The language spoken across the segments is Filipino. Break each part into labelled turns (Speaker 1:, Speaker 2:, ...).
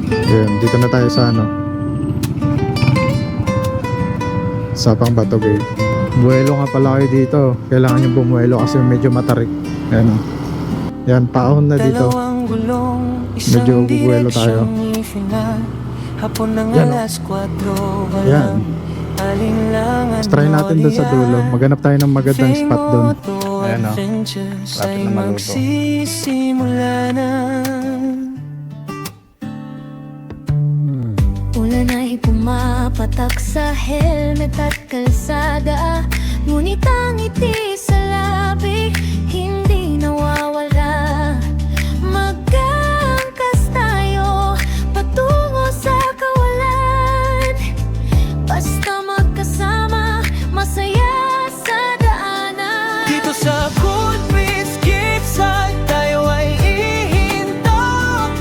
Speaker 1: Ayun, dito na tayo sa ano, Sapang Bato Gate. Buwelo nga pala kayo dito. Kailangan yung bumuelo kasi medyo matarik. Ayan o. Yan, paahon na dito. Medyo bubuelo tayo. Yan o. Yan. Let's try natin dun sa dulo. Maghanap tayo ng magandang spot dun. Ayan o. Lapit na maluto.
Speaker 2: Ulan ay pumapatak sa helmet at kalsada, ngunit ang ngiti sa labi hindi nawawala. Mag-angkas tayo patungo sa kawalan, basta magkasama, masaya sa daanan.
Speaker 3: Dito sa Coolbridge Gibson, tayo ay ihinto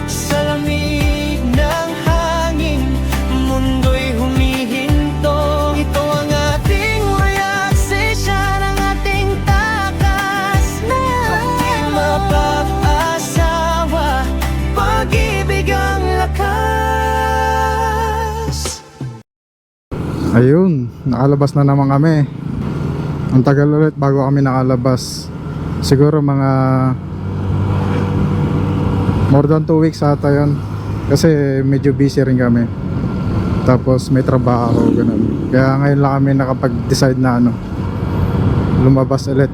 Speaker 3: sa lamig ng hangin, mundo'y humihinto. Ito ang ating relaxation, ang ating takas na di mapag-asawa, pag-ibig ang lakas.
Speaker 1: Ayun, nakalabas na naman kami. Ang tagal ulit bago kami nakalabas. Siguro mga more than 2 weeks ata yun. Kasi medyo busy rin kami. Tapos may trabaho, ganun. Kaya ngayon lang kami nakapag-decide na ano, lumabas ulit.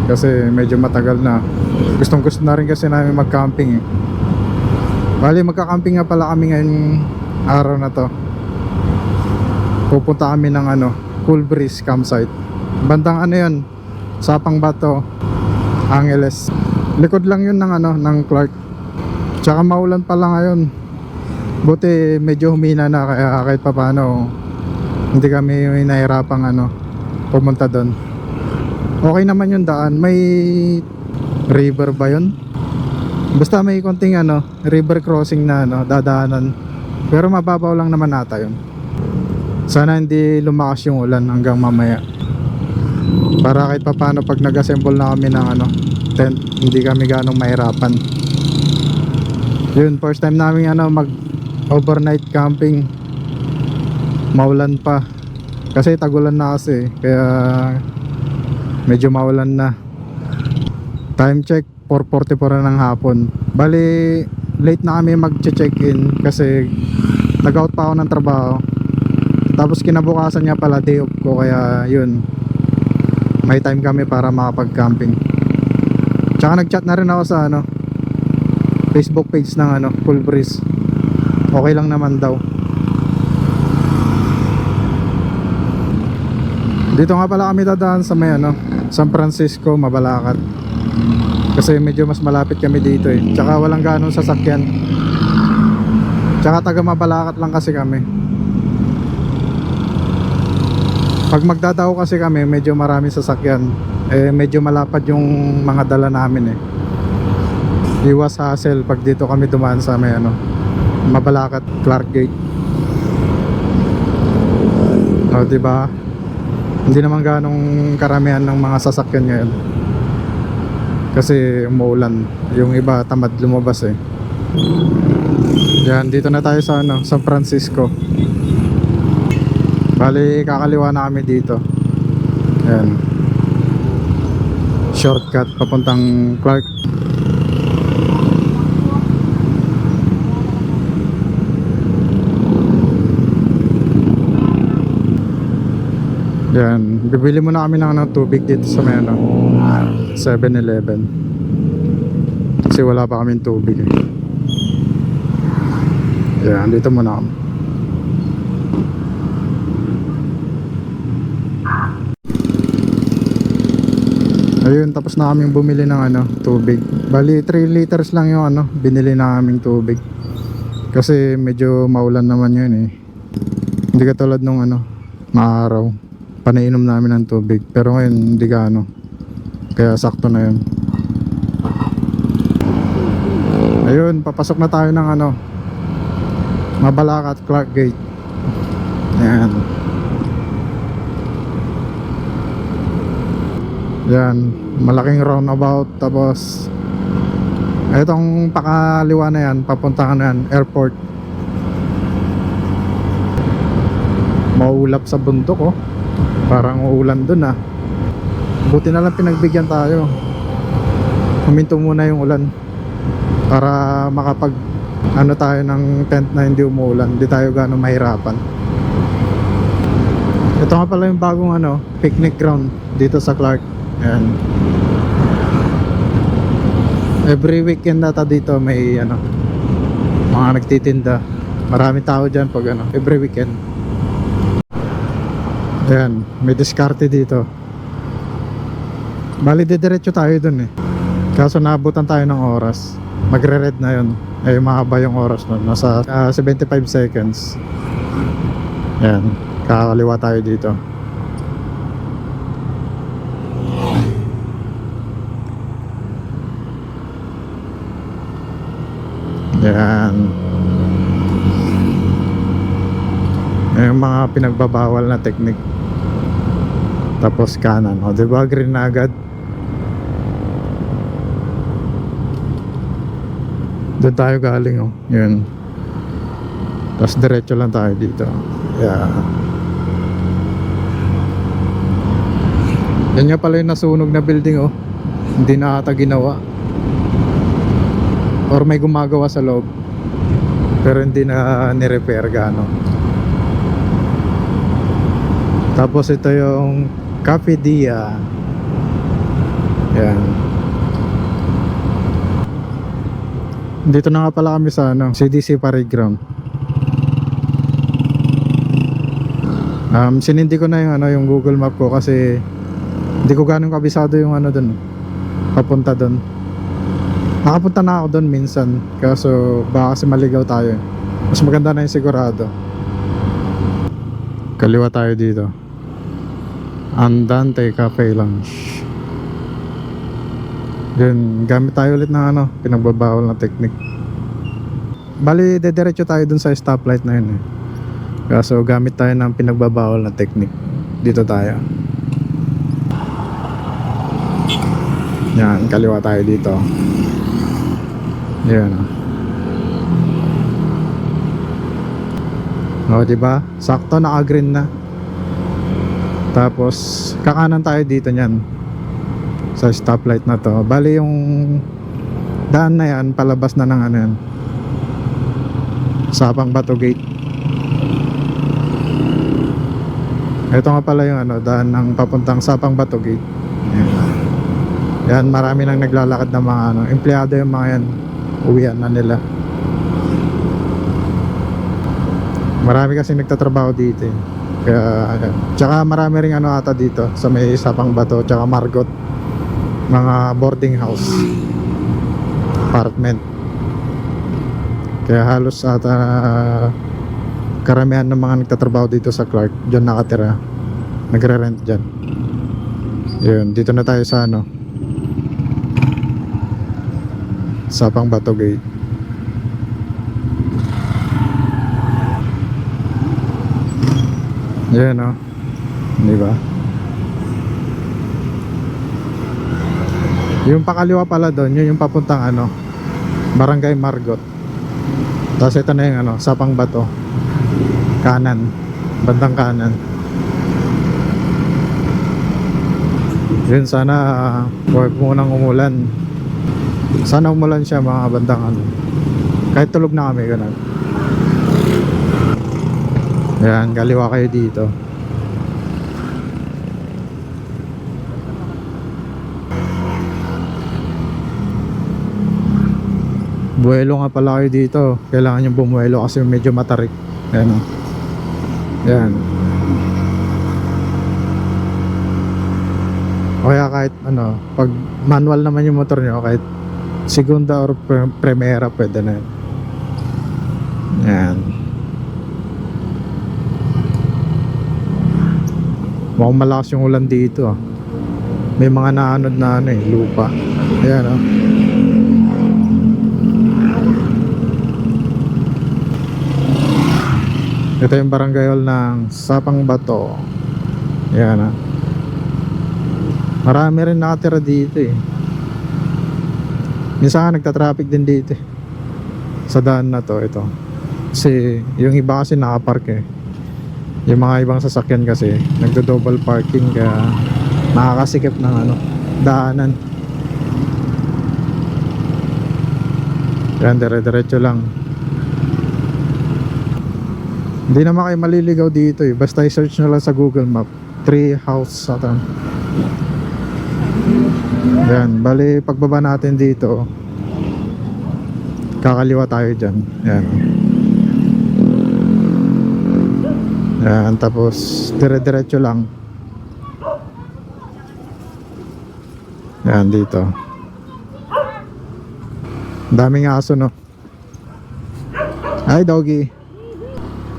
Speaker 1: Kasi medyo matagal na. Gustong gusto na rin kasi namin mag-camping eh. Bali magka-camping nga pala kami ngayong araw na to. Pupunta kami ng ano, Coolbridge campsite. Bandang ano yun, Sapang Bato, Angeles. Likod lang yun ng ano, ng Clark. Tsaka maulan pala ngayon. Buti medyo humina na, kaya kahit papaano hindi kami nahirapang ano, pumunta doon. Okay naman yung daan. May river ba yun? Basta may konting ano, river crossing na ano, dadaanan. Pero mababaw lang naman ata yun. Sana hindi lumakas yung ulan hanggang mamaya, para kahit papaano pag nag-assemble na kami ng ano, tent, hindi kami ganong mahirapan. Yun, first time namin ano, mag overnight camping. Maulan pa. Kasi tagulan na kasi, kaya medyo maulan na. Time check 4:44 na ng hapon. Bali late na kami mag-check-in kasi nag-out pa ako ng trabaho. Tapos kinabukasan niya pala day off ko, kaya yun, may time kami para makapag-camping. Tsaka nag-chat na rin ako sa ano, Facebook page ng ano, Coolbridge. Okay lang naman daw. Dito nga pala kami dadaan sa may ano, San Francisco, Mabalacat. Kasi medyo mas malapit kami dito eh. Tsaka walang ganong sasakyan. Tsaka taga Mabalacat lang kasi kami. Pag magdadao kasi kami, medyo marami sasakyan. Eh medyo malapad yung mga dala namin eh. Iwas hassle pag dito kami dumaan sa may ano, Mabalacat, Clark Gate. O diba? Hindi naman ganong karamihan ng mga sasakyan ngayon. Kasi umuulan. Yung iba tamad lumabas eh. Yan, dito na tayo sa ano, San Francisco. Bali kakaliwa na kami dito. Ayan, shortcut papuntang Clark. Yan, bibili muna kami ng ano, tubig dito sa may ano, 7-Eleven. Kasi wala pa kaming tubig eh. Yan, dito muna kami. Ayun, tapos na kaming bumili ng ano, tubig. Bali 3 liters lang yung ano, binili na kaming tubig. Kasi medyo maulan naman yun eh. Hindi katulad nung ano, maaraw. Panainom namin ng tubig. Pero ngayon hindi ka ano. Kaya sakto na yun. Ayun, papasok na tayo ng ano, Mabalacat, Clark Gate. Ayan. Yan, malaking roundabout. Tapos itong pakaliwa na yan, papunta ka na yan, airport. maulap sa bundok oh. Parang uulan dun ah. Buti na lang pinagbigyan tayo. Huminto muna yung ulan para makapag ano tayo ng tent na hindi umuulan, hindi tayo gano'ng mahirapan. Ito nga pala yung bagong ano, picnic ground dito sa Clark. Ayan. Every weekend nata dito may ano, mga nagtitinda. Maraming tao dyan pag ano, every weekend. Ayan, may diskarte dito. Bali diretso tayo dun eh. Kaso naabutan tayo ng oras. Magre-red na yun. Ay mahaba yung oras nun. Nasa 75 seconds. Ayan, kakaliwa tayo dito. Ayan. Yung mga pinagbabawal na technique. Tapos kanan, o diba green na agad. Doon tayo galing oh. Yun. Tapos diretso lang tayo dito. Yeah. Yan nga pala yung nasunog na building oh. Hindi na ata ginawa. Or may gumagawa sa loob. Pero hindi na ni-repair gaano. Tapos ito yung Cafe Dia. Yan. Dito na nga pala kami sa ano, CDC Parade Ground. Sinindi ko na yung ano, yung Google Map ko kasi hindi ko ganun kabisado yung ano dun, papunta dun. Nakapunta na ako dun minsan, kaso baka kasi maligaw tayo. Mas maganda na yung sigurado. Kaliwa tayo dito. Andante Cafe Lounge. Yun, gamit tayo ulit ng ano, pinagbabawal na technique. Bali, dediretso tayo dun sa stoplight na yun eh. Kaso gamit tayo ng pinagbabawal na technique. Dito tayo. Yan, kaliwa tayo dito. Yan oh. O, diba? Sakto, naka-green na. Tapos, kakanan tayo dito nyan. Sa stoplight na to. Bali yung daan na yan, palabas na ng ano yan, Sapang Bato Gate. Ito nga pala yung ano, daan ng papuntang Sapang Bato Gate. Yan, marami nang naglalakad ng mga ano, empleyado yung mga yan. Uwian na nila. Marami kasi nagtatrabaho dito eh. Kaya, ayan. Tsaka marami ring ano ata dito sa may Sapang Bato, tsaka Margot. Mga boarding house, apartment. Kaya halos ata karamihan ng mga nagtatrabaho dito sa Clark diyan nakatira, nagre-rent diyan. Yun, dito na tayo sa ano, Sapang Bato Gate. Yan oh, di ba? Yung pakaliwa pala doon, yun yung papuntang ano, Barangay Margot. Tapos ito na yung ano, Sapang Bato. Kanan, bandang kanan. Yun, sana huwag munang umulan. Sana umulan siya mga bandang ano. Kahit tulog na kami, ganun. Yan, kaliwa kayo dito. Buwelo nga pala kayo dito. Kailangan yung bumuwelo kasi medyo matarik. Ayan o. Ayan. O kaya kahit ano, pag manual naman yung motor nyo, kahit segunda or primera pwede na yun. Ayan. Mukhang malakas yung ulan dito ah. May mga naanod na ano eh, lupa. Ayan o. Ito yung barangay hall ng Sapang Bato. Yan ah. Marami rin nakatira dito eh. Minsan nagtatraffic din dito eh, sa daan na to. Ito kasi yung iba kasi nakapark eh. Yung mga ibang sasakyan kasi nagdo-double parking kaya nakakasikip ng ano, daanan. Yan, dire-diretso lang. Hindi naman kayo maliligaw dito eh. Basta i-search nyo lang sa Google Map, Tree House Satan. Yan, bali pagbaba natin dito, kakaliwa tayo dyan. Yan. Yan, tapos dire-diretso lang. Yan, dito. Daming aso, no? Ay, doggy.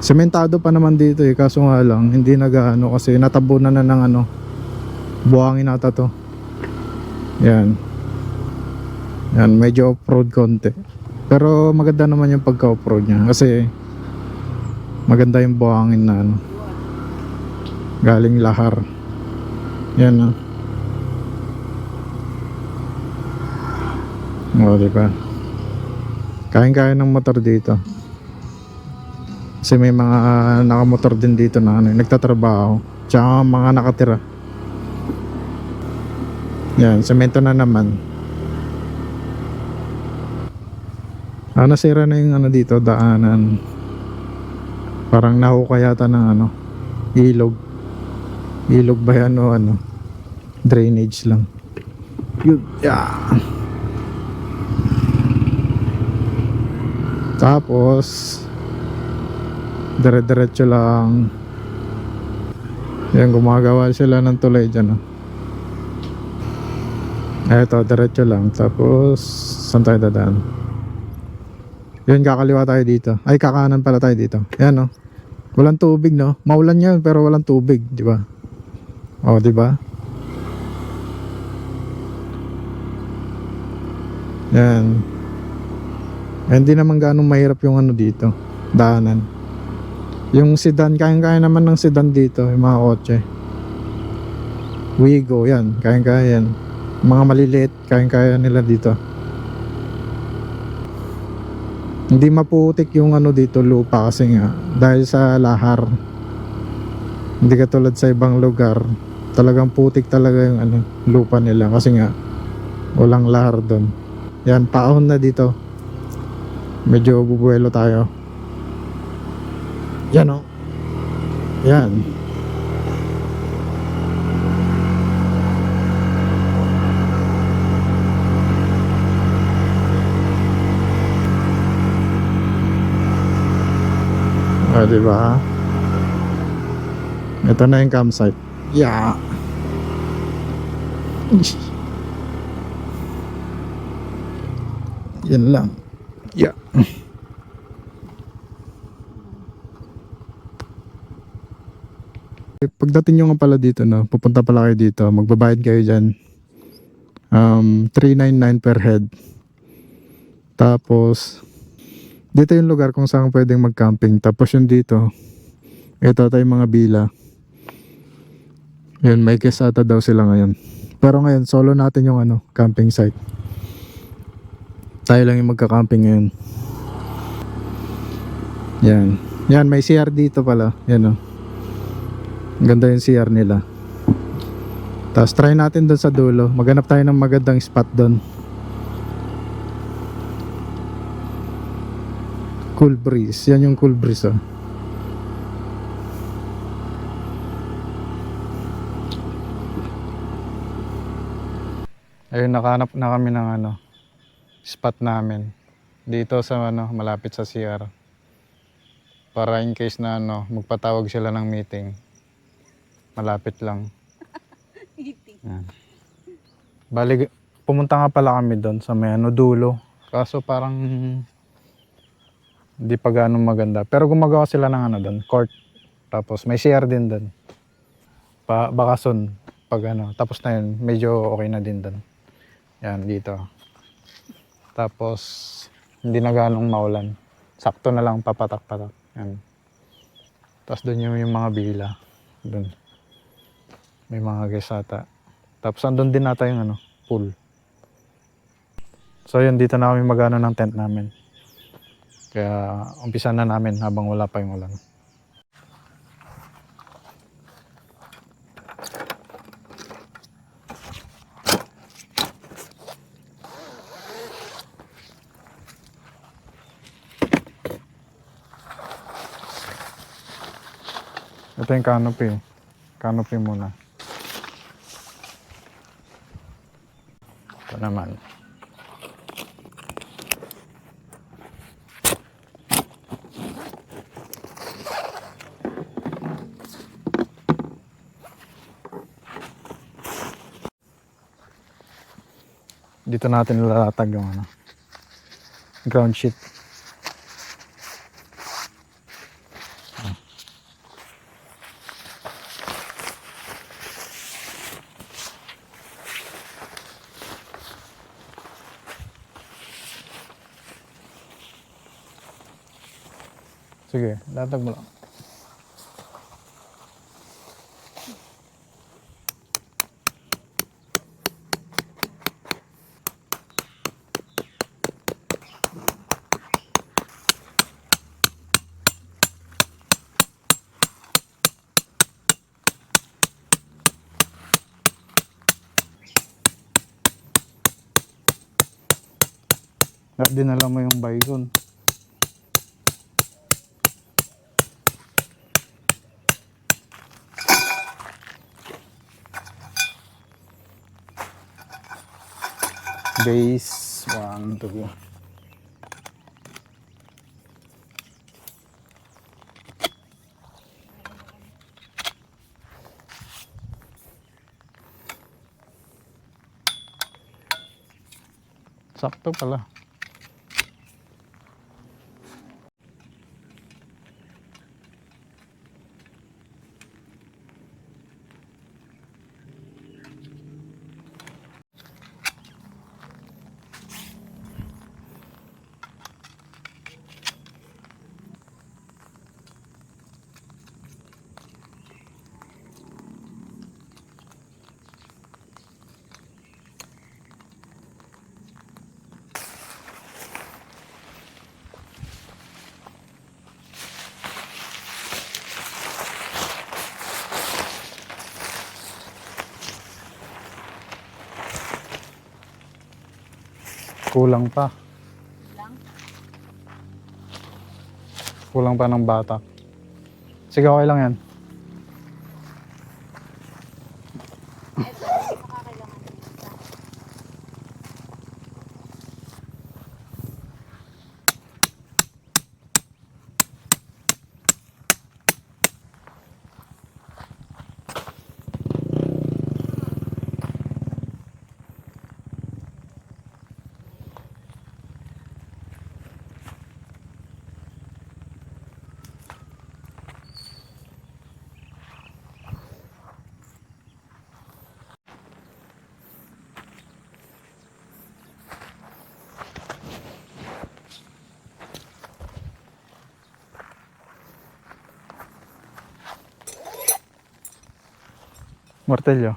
Speaker 1: Sementado pa naman dito eh, kaso nga lang hindi nag-ano kasi natabunan na ng ano, buhangin ata to. Yan. Yan, medyo off-road konti. Pero maganda naman yung pagka-off-road niya kasi maganda yung buhangin na ano, galing lahar. Yan, no? O, diba? Kain-kaya ng motor dito. Kasi may mga nakamotor din dito na ano, nagtatrabaho. Tsaka mga nakatira. Yan, semento na naman. Nasira na yung ano dito, daanan. Parang nahukay yata ng ano, ilog. Ilog ba yan o ano? Drainage lang. Yun, yeah. Tapos dire-diretso lang. Yan, gumagawa sila ng tulay dyan, oh. Eto, diretso lang. Tapos saan tayo dadaan? Yan, kakaliwa tayo dito. Ay, kakanan pala tayo dito. Yan, oh. Walang tubig, no? Maulan yan pero walang tubig, di ba? Oh, di ba? Yan. Hindi naman ganong mahirap yung ano dito, daanan. Yung sedan, kayang-kaya naman ng sedan dito, yung mga kotse. Wigo, yan, kayang-kaya yan. Mga maliliit, kayang-kaya nila dito. Hindi maputik yung ano dito, lupa kasi nga, dahil sa lahar. Hindi katulad sa ibang lugar, talagang putik talaga yung ano, lupa nila kasi nga walang lahar doon. Yan, paahon na dito. Medyo bubuelo tayo. Yan, oh. Yan. Diba? Ito na yung campsite. Yeah. Yan lang. Yeah. Pagdating nyo nga pala dito, no, pupunta pala kayo dito, magbabayad kayo dyan. 399 per head. Tapos dito yung lugar kung saan pwedeng mag-camping. Tapos yung dito, ito tayo mga bila. Yun, may guest ata daw sila ngayon. Pero ngayon, solo natin yung ano, camping site. Tayo lang yung magka-camping ngayon. Yan. Yan, may CR dito pala. Yan, oh. Ganda yung CR nila. Tapos try natin doon sa dulo. Maghanap tayo ng magandang spot doon. Cool breeze. Yan yung cool breeze, oh. Ayun, nakahanap na kami ng ano, spot namin dito sa ano, malapit sa CR. Para in case na ano, magpatawag sila ng meeting. Malapit lang. Yan. Bali, pumunta nga pala kami doon sa may ano, dulo. Kaso parang hindi pa gaano maganda. Pero gumagawa sila ng ano doon, court. Tapos may CR din doon. Baka soon, pag ano, tapos na yun, medyo okay na din doon. Yan, dito. Tapos, hindi na ganong maulan. Sakto na lang papatak-patak. Yan. Tapos doon yung mga bila. Doon. May mga guest ata. Tapos andun din nata yung ano, pool. So yun, dito na kami magano ng tent namin. Kaya umpisa na namin habang wala pa yung ulan. Ito yung canopy. Canopy muna. Ito naman. Dito natin nilalatag yung ano, ground sheet. Sige, latag mo lang. At dinala mo yung baygon. Base 1, 2. Sakto pala. Kulang pa. Kulang pa ng bata. Sige, okay lang yan. Martelyo.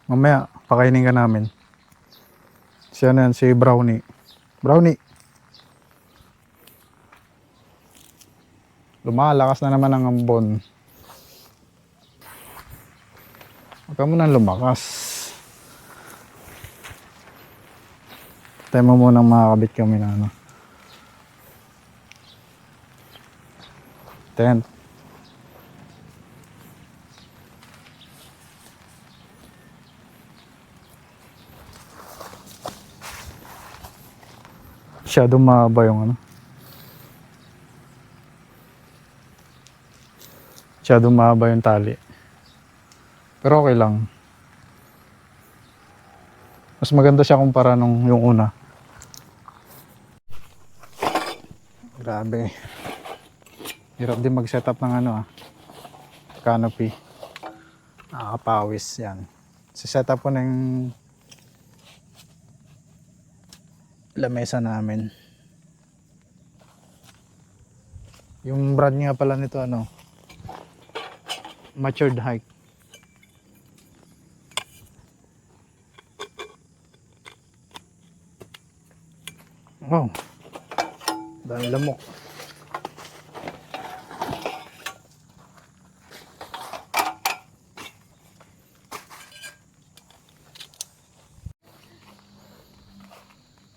Speaker 1: Mamaya, pakainin ka namin. Siya na yan, si Brownie. Brownie! Lumalakas na naman ang ambon. Huwag ka muna lumakas. Tayo mo munang makakabit kami na ano. Tent. Masyadong mahaba yung ano. Masyadong mahaba yung tali. Pero okay lang. Mas maganda siya kumpara nung yung una. Grabe. Hirap din mag-setup ng ano canopy. Nakakapawis yan. Sisetup ko na yung lamesa namin. Yung brand nga pala nito ano, Matured Hike. Wow. Dami lamok.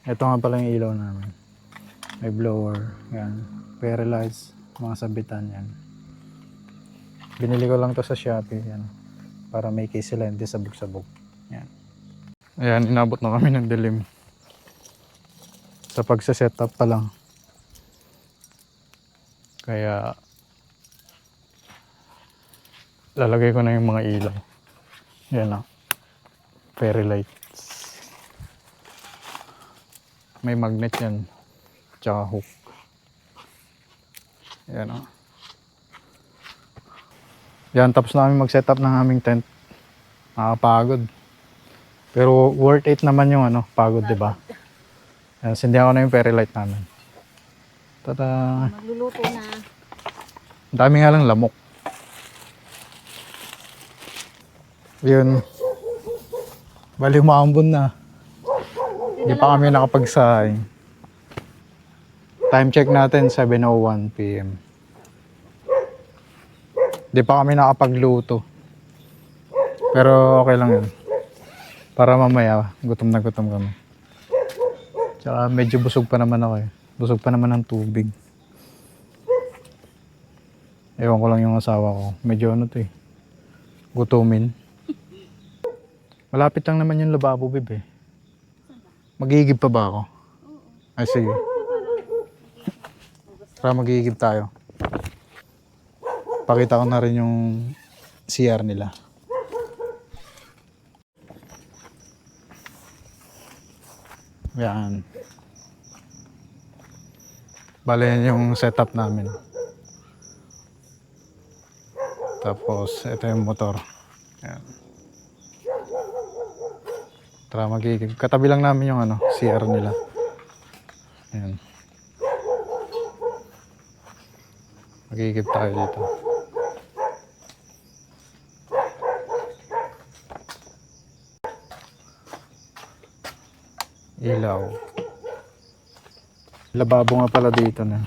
Speaker 1: Ito nga pala yung ilaw namin. May blower. Yan. Fairy lights. Mga sabitan yan. Binili ko lang to sa Shopee. Yan. Para may case sila hindi sabog-sabog. Yan. Ayan, inabot na kami ng dilim. Sa pagsa-setup pa lang. Kaya lalagay ko na yung mga ilaw. Yan na. Fairy lights. May magnet yan. Tsaka hook. Yan o. Yan, tapos na kami mag-setup ng aming tent. Nakapagod. Pero worth it naman yung ano, pagod, di ba? Yan, sindihan ko na yung fairy light namin. Tada!
Speaker 4: Magluluto na.
Speaker 1: Ang dami nga lang lamok. Yun. Bali umaambon na. Hindi pa kami nakapagsaing. Time check natin, 7:01 PM. Hindi pa kami nakapagluto. Pero okay lang yun. Para mamaya, gutom na gutom kami. Tsaka medyo busog pa naman ako eh. Busog pa naman ng tubig. Ewan ko lang yung asawa ko. Medyo ano to eh. Gutumin. Malapit lang naman yung lababo, bib eh. Magigib pa ba ako? Ay, sige. Para magigib tayo. Pakita ko na rin yung CR nila. Yan. Bale, yan yung setup namin. Tapos, ito yung motor. Yan. Tara, magigib. Katabi lang namin yung ano, CR nila. Yan. Magigib tayo dito. Ilaw. Lababo nga pala dito na.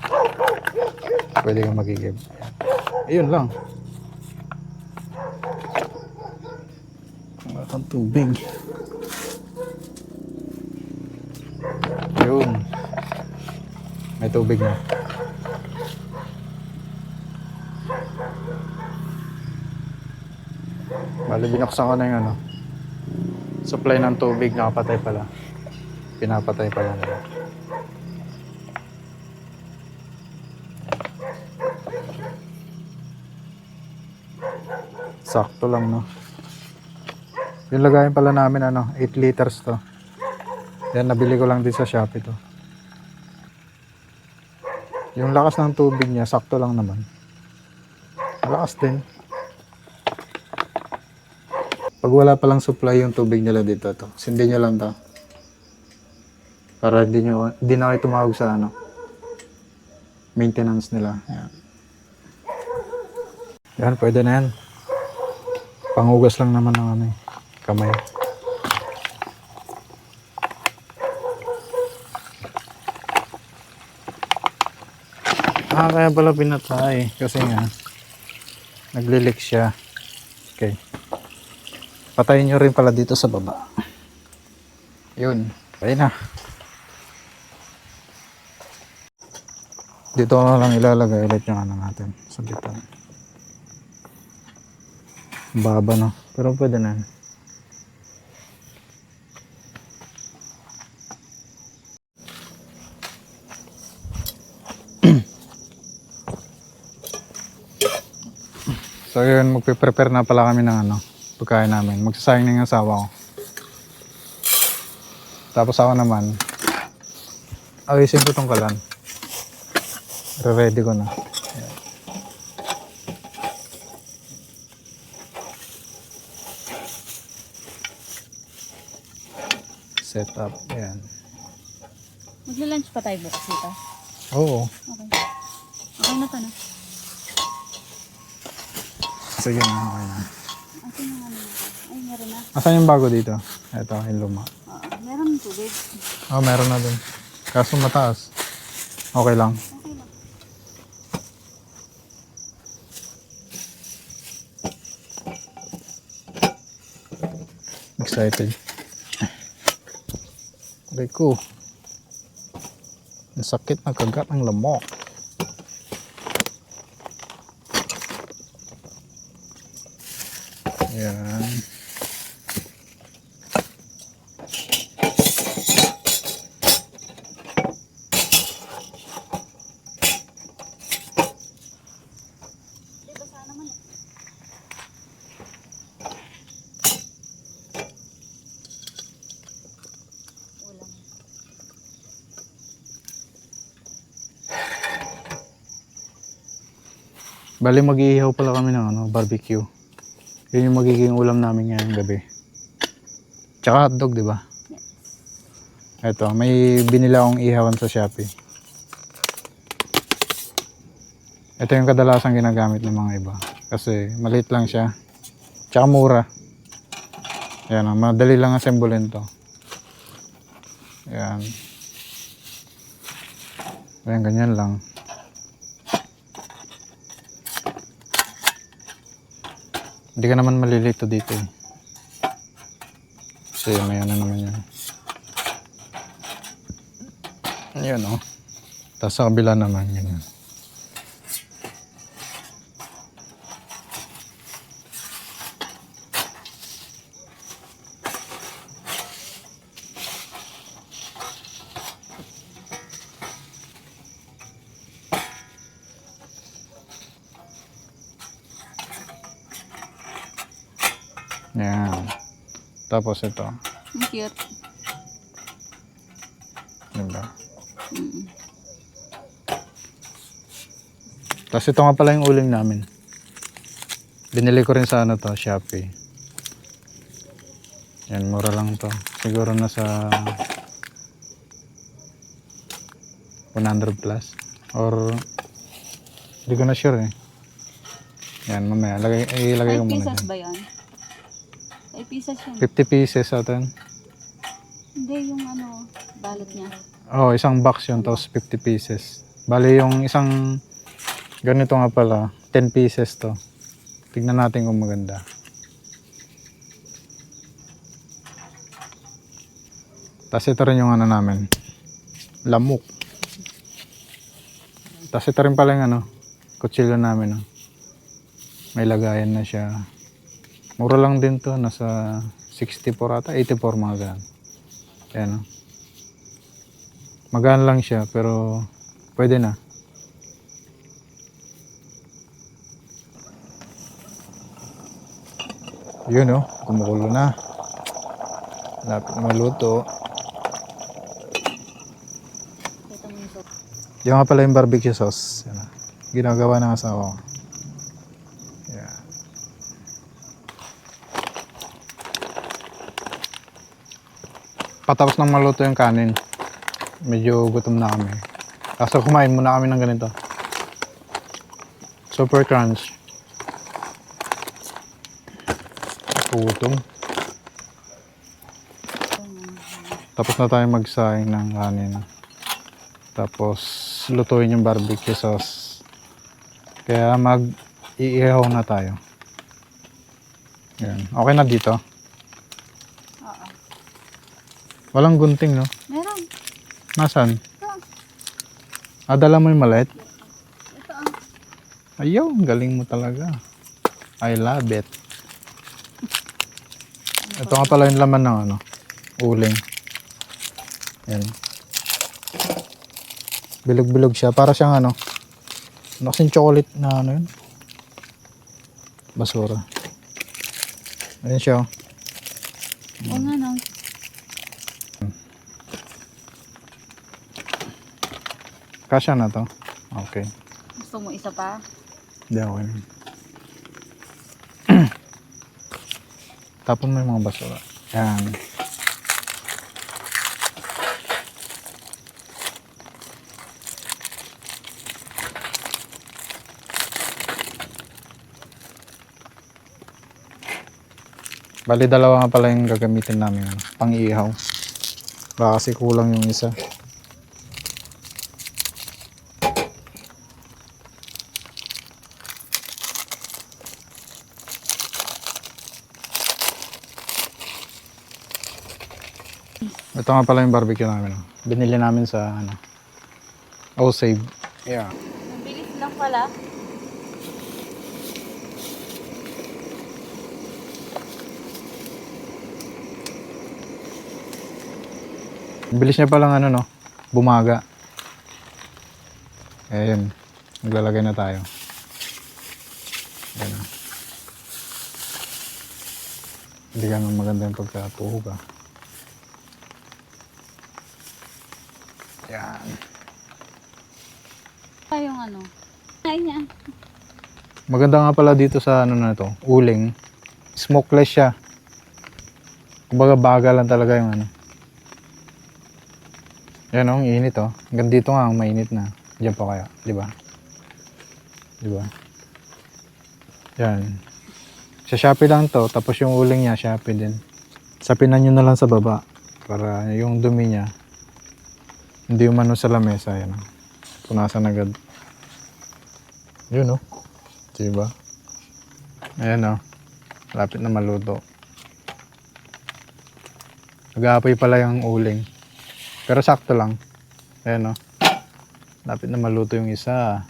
Speaker 1: Pwede kang magigib. Ayun lang. Wala kang tubig. Ayun. May tubig na. Bali, binuksan ko na yung ano. Supply ng tubig, nakapatay pala. Pinapatay pala nila. Sakto lang, no? Yung lagayin pala namin, ano, 8 liters to. Yan, nabili ko lang din sa Shopee to. Yung lakas ng tubig niya, sakto lang naman. Lakas din. Pag wala palang supply yung tubig nila dito, to, sindi nyo lang to. Para hindi na kayo tumawag sa ano, maintenance nila. Yan. Yan, pwede na yan. Panghugas lang naman ng ano, kamay. Kaya pala pinatay. Kasi nga, naglilik siya. Okay. Patayin nyo rin pala dito sa baba. Yun. Patay na. Dito na lang ilalagay ulit yung ano natin. Sabitan. Baba no. Pero pwede na. So yun, magpe-prepare na pala kami ng ano, pagkain namin. Magsasayang na yung asawa ko. Tapos ako naman, ayusin ko itong kalan. Re-ready ko na. Ayan. Set up, ayan.
Speaker 4: Magla-lunch pa tayo bukas dito.
Speaker 1: Oo.
Speaker 4: Okay. Okay na to na.
Speaker 1: Sige na, okay na.
Speaker 4: Asan yung ano natin? Ay, meron na.
Speaker 1: Asan yung bago dito? Ito, yung luma.
Speaker 4: Meron tubig.
Speaker 1: Oh, meron na dun. Kaso mataas. Okay lang.
Speaker 4: Okay lang.
Speaker 1: Excited. Aray ko. Ang sakit na kagat ng lamok. Ayan.
Speaker 4: Di ba sana naman eh. Ulam.
Speaker 1: Bali mag-iihaw pala kami ng barbecue. Yun yung magiging ulam namin ngayong gabi. Tsaka hotdog, di ba? Eto, may binila akong ihawan sa Shopee. Ito yung kadalasang ginagamit ng mga iba. Kasi maliit lang siya. Tsaka mura. Ayan, madali lang assemblein to. Ayan. Ayan, ganyan lang. Hindi ka naman malilito dito eh. Kasi may ano naman yan. Ayan o. Tapos sa kabila naman ganyan. Ayan. Tapos ito.
Speaker 4: Ang cute.
Speaker 1: Diba?
Speaker 4: Mm.
Speaker 1: Tapos ito nga pala yung uling namin. Binili ko rin sa ano to, Shopee. Yan, mura lang to. Siguro nasa 100 plus. Or hindi ko na sure eh. Yan, mamaya. Ilagay ko
Speaker 4: 5
Speaker 1: muna
Speaker 4: pieces
Speaker 1: dyan.
Speaker 4: ba yan? 5 pieces yan.
Speaker 1: 50 pieces atin.
Speaker 4: Hindi, yung ano, balot niya.
Speaker 1: Oh, isang box yun, tapos 50 pieces. Bali yung isang ganito nga pala, 10 pieces to. Tignan natin kung maganda. Tapos ito rin yung ano namin, lamok. Tapos ito rin pala yung ano, kutsilyo namin. Oh. May lagayan na siya. Mura lang din to, nasa 64 ata, 84 mga ganun. Ayan o. Magaan lang siya, pero pwede na. Yun o, kumukulo na. Lapit maluto.
Speaker 4: Ito mo yung soup.
Speaker 1: Yung nga pala yung barbecue sauce. Yan, ginagawa ng asawa ko. Yan. Patapos nang maluto yung kanin, medyo gutom na kami. Kaso kumain muna kami ng ganito. Super crunch. Gutom. Tapos na tayo magsaing ng kanin. Tapos lutuin yung barbecue sauce. Kaya mag-iihaw na tayo. Yan. Okay na dito.
Speaker 4: Oo.
Speaker 1: Walang gunting, no?
Speaker 4: Meron.
Speaker 1: Nasaan?
Speaker 4: Ito.
Speaker 1: Dala mo yung maliit?
Speaker 4: Ito ang.
Speaker 1: Ayaw, galing mo talaga. I love it. Ito nga pala yung laman ng ano, uling. Yan. Bilog-bilog siya. Para siyang ano kasing chocolate na ano yun. Basura. Ayan siya. Oh.
Speaker 4: Oo nga no.
Speaker 1: Kasya na to. Okay.
Speaker 4: Gusto mo isa pa?
Speaker 1: Hindi ako yun. Tapon mo yung mga basura. Yan. Bali dalawa nga pala yung gagamitin namin pang ihaw. Baka kasi kulang yung isa. Ito nga pala yung barbecue namin. Oh. Binili namin sa ano. Save. Yeah.
Speaker 4: Ang bilis lang pala.
Speaker 1: Bilis niya palang ano no, bumaga. Ayun, maglalagay na tayo. Ayan na. Hindi ka naman maganda yung pagkatuhog ah. Ayan.
Speaker 4: Yung ano. Ay niya.
Speaker 1: Maganda nga pala dito sa ano na to, uling. Smokeless siya. Kumbaga baga lang talaga yung ano. Yan oh, ang init oh. Hanggang dito nga ang mainit na. Diyan pa kaya, di ba? Di ba? Yan. Sa Shopee lang to, tapos yung uling niya, Shopee din. Sapinan nyo na lang sa baba para yung dumi niya hindi umano sa lamesa. Yan oh. Punasan agad. Yun oh. Di ba? Ayan oh. Lapit na maluto. Nag-aapoy pala yung uling. Pero sakto lang. Ayan o. Lapit na maluto yung isa.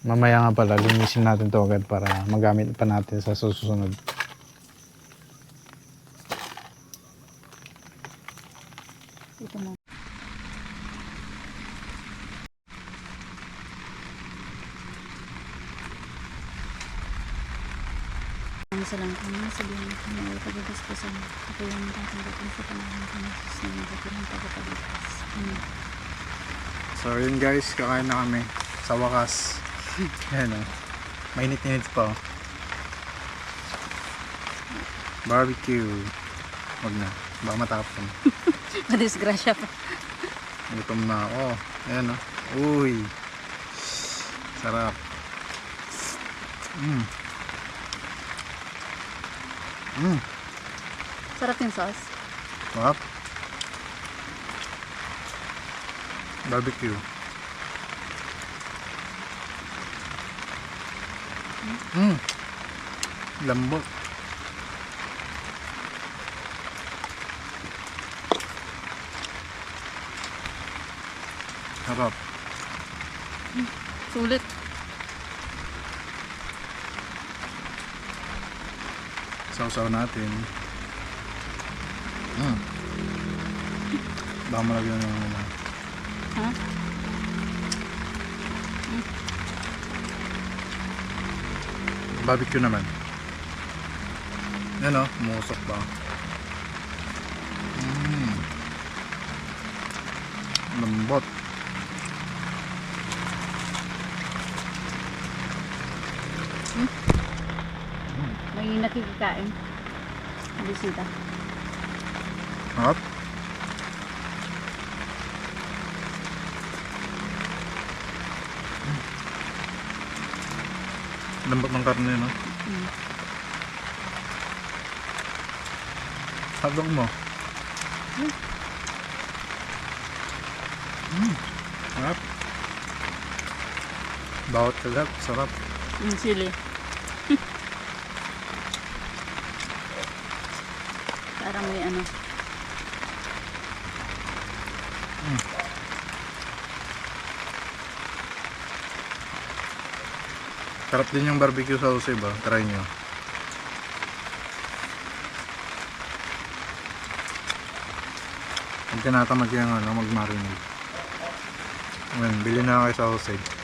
Speaker 1: Mamaya nga pala, linisin natin to agad para magamit pa natin sa susunod.
Speaker 4: Ito mo. Ang salang kami sabihin ko na ay pagkagastusan. Ito yung tatanggapin sa panahon ko na sus na nagkakirang pagkapalipas.
Speaker 1: So yun guys, kakain na kami sa wakas. Ayan o. Mainit-init pa o. Barbecue. Wag na. Baka matapon.
Speaker 4: Madisgrasya pa.
Speaker 1: Gutom na ako. Ayan o. Uy. Sarap.
Speaker 4: Sarap yung sauce.
Speaker 1: Sarap. Barbecue. Lambot. Sarap.
Speaker 4: Sulit.
Speaker 1: Sausaw natin. Baka malagyan ng ano.
Speaker 4: Ha?
Speaker 1: Barbecue naman. Yan o, musok ba? Lambot.
Speaker 4: May nakikikain. Bisita.
Speaker 1: Sarap. Lambot ng karne, no? Sabang mo. Sarap. Bawat kagat, sarap.
Speaker 4: Sili. Parang may ano.
Speaker 1: Sarap din yung barbecue sauce ba? Try nyo. Huwag tinatamad yung ano, mag-marinate. Ngayon, bili na kayo sa sausage.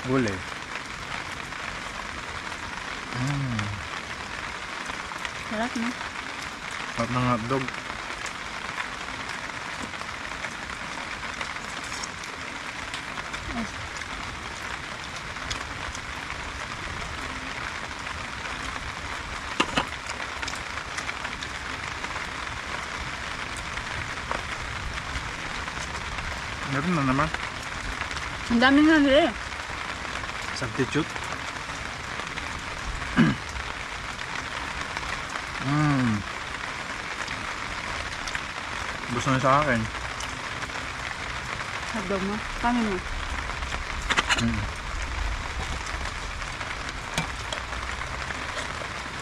Speaker 1: Gulay.
Speaker 4: Sarap no?
Speaker 1: Sarap ng hotdog. Meron na naman.
Speaker 4: Ang dami nga nila eh.
Speaker 1: Substitute. Gusto na sa akin.
Speaker 4: Hotdog mo. Kami mo.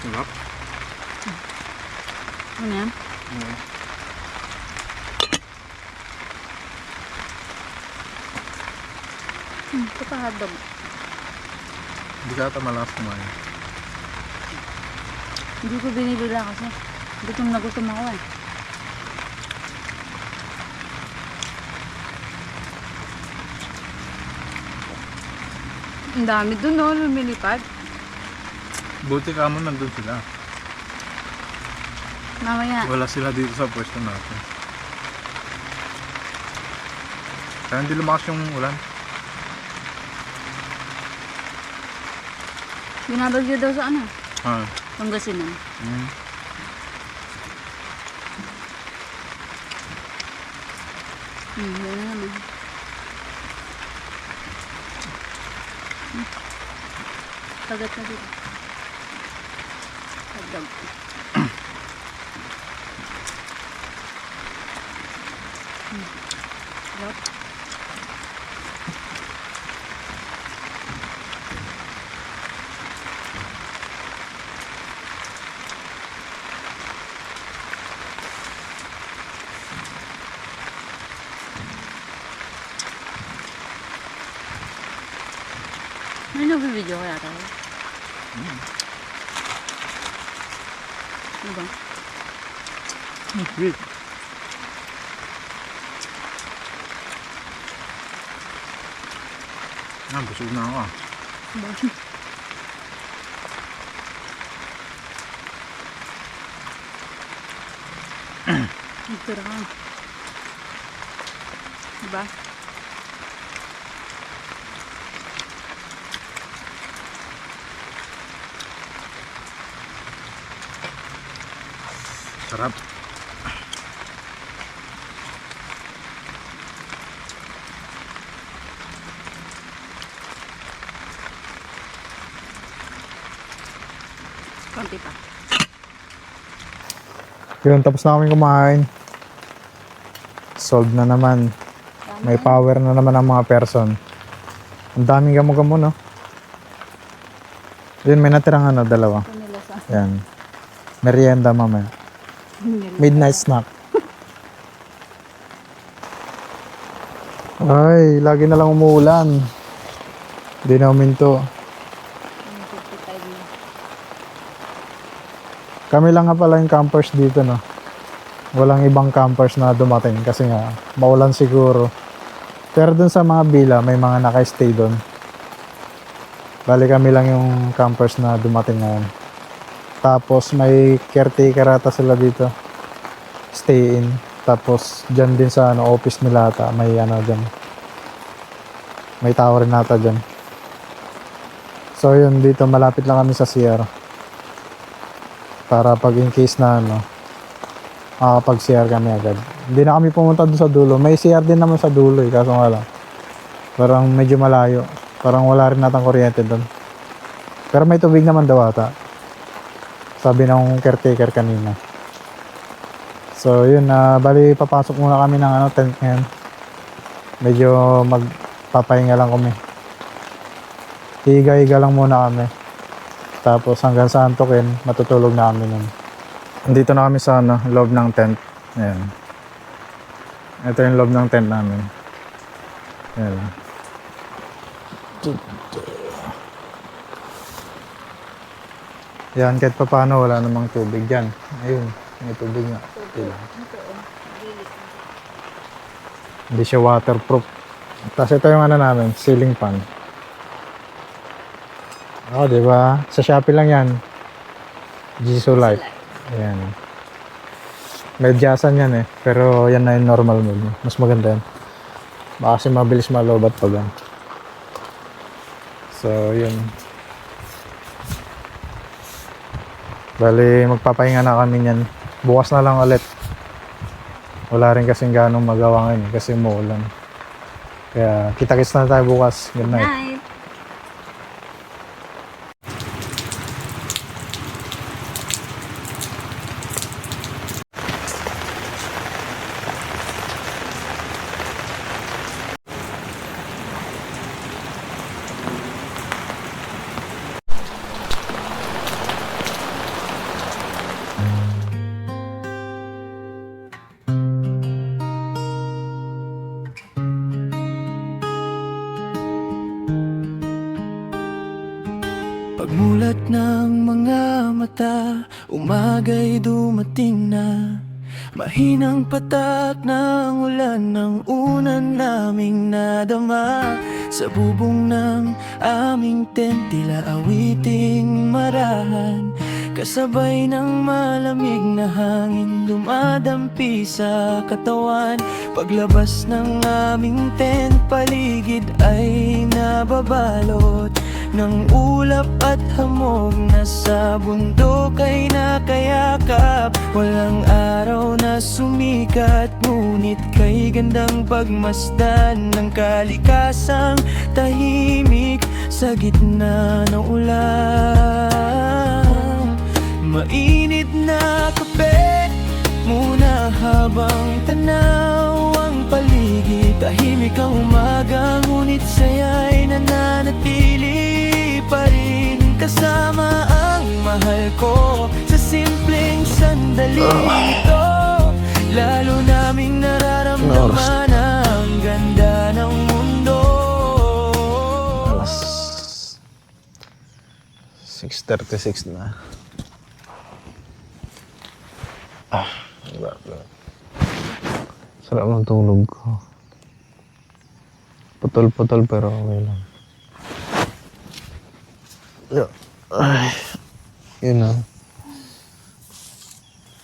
Speaker 1: Sarap.
Speaker 4: Ano yan? Ito pa hotdog.
Speaker 1: Hindi ka ata malakas kumain.
Speaker 4: Hindi ko binibila kasi. Gutom na gutom ako eh. Ang dami dun no, lumilipad.
Speaker 1: Buti ka mo nandun sila.
Speaker 4: Mamaya.
Speaker 1: Wala sila dito sa pwesto natin. Kaya hindi lumakas yung ulan.
Speaker 4: Binabagyo daw sa ano?
Speaker 1: Ah.
Speaker 4: Pangasinan. Yan na naman. Kagat na dito. Hotdog. Sarap. May nag-video kaya tayo? Ano ba?
Speaker 1: Sweet. Busog na ako ah.
Speaker 4: Nagtira ka. Diba?
Speaker 1: Sarap.
Speaker 4: Konti pa.
Speaker 1: Yun, tapos na kami kumain. Solved na naman. May power na naman ang mga person. Ang daming gamo-gamo, no? Yun, may natirang ano, dalawa.
Speaker 4: Ito nila sa
Speaker 1: Yan. Merienda mamaya. Midnight snack. Ay, lagi na lang umuulan. Hindi na uminto.
Speaker 4: 55 na.
Speaker 1: Kami lang nga pala yung campers dito, no? Walang ibang campers na dumating kasi nga maulan siguro. Pero dun sa mga bila, may mga naka-stay dun. Bali kami lang yung campers na dumating ngayon. Tapos may caretaker ata sila dito. Stay in. Tapos dyan din sa ano, office nila ata. May ano dyan. May tower rin ata dyan. So yun, dito malapit lang kami sa CR. Para pag in case na ano, pag CR kami agad. Hindi na kami pumunta doon sa dulo. May CR din naman sa dulo eh, kaso nga lang. Parang medyo malayo. Parang wala rin natang kuryente doon. Pero may tubig naman daw ata. Sabi ng caretaker kanina. So yun, bali papasok muna kami ng ano, tent ngayon. Medyo magpapahinga lang kami. Higa-higa lang muna kami. Tapos hanggang sa antukin, matutulog na kami nun. Dito na kami sa ano, loob ng tent. Ayan. Ito yung loob ng tent namin. Ayan. Yan, kahit pa paano wala namang tubig dyan. Ayun, may tubig nga. Diba? Hindi siya waterproof. Tapos ito yung ano namin, ceiling fan. Oh, di ba? Sa Shopee lang yan. Jisoo Light. Ayan. May adjustan yan eh. Pero yan na yung normal mode. Mas maganda yan. Baka kasi mabilis malobat pag yan. So, yun. Bali, magpapahinga na kami yan. Bukas na lang ulit. Wala rin kasing ganong magawa ngayon kasi umuulan. Kaya kita-kits na tayo bukas. Good night.
Speaker 4: Night.
Speaker 3: Pagmulat ng mga mata, umaga'y dumating na. Mahinang patak ng ulan ng unan naming nadama. Sa bubong ng aming tent, tila awiting marahan. Kasabay ng malamig na hangin, dumadampi sa katawan. Paglabas ng aming tent, paligid ay nababalot ng ulap at hamog na sa bundok ay nakayakap. Walang araw na sumikat, ngunit kay gandang pagmasdan ng kalikasang tahimik sa gitna ng ulan. Mainit na kape muna habang tanaw ang paligid. Tahimik ang umaga, ngunit saya'y nananatili pa rin. Kasama ang mahal ko sa simpleng sandali ito. Lalo naming nararamdaman ang ganda ng mundo.
Speaker 1: Alas 6:36 na. Sarap ng tulog ko. Putol-putol pero okay lang. Ay, yun na.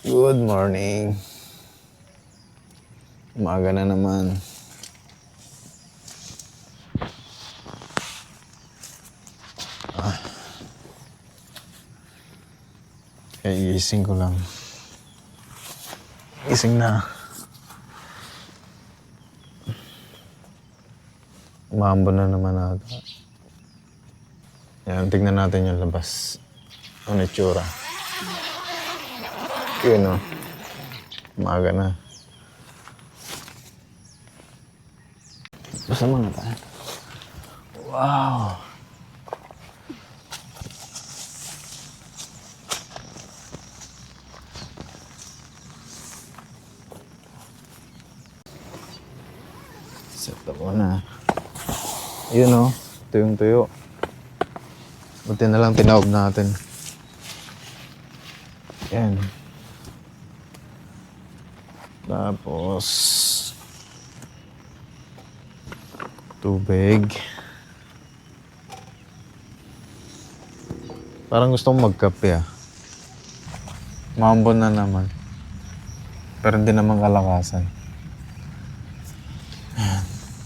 Speaker 1: Good morning. Umaga na naman. Kaya gising ko lang. Gising na. Umambon na naman ata. Yan, tignan natin yung labas. Ano itsura? Yun o. Umaga na. Basta mga tayo. Wow! Set ako na. Yun o. Tuyong-tuyo. Buti na lang tinaob natin. Yan. Tapos tubig. Parang gusto kong magkape ah. Maambon na naman. Pero hindi naman kalakasan.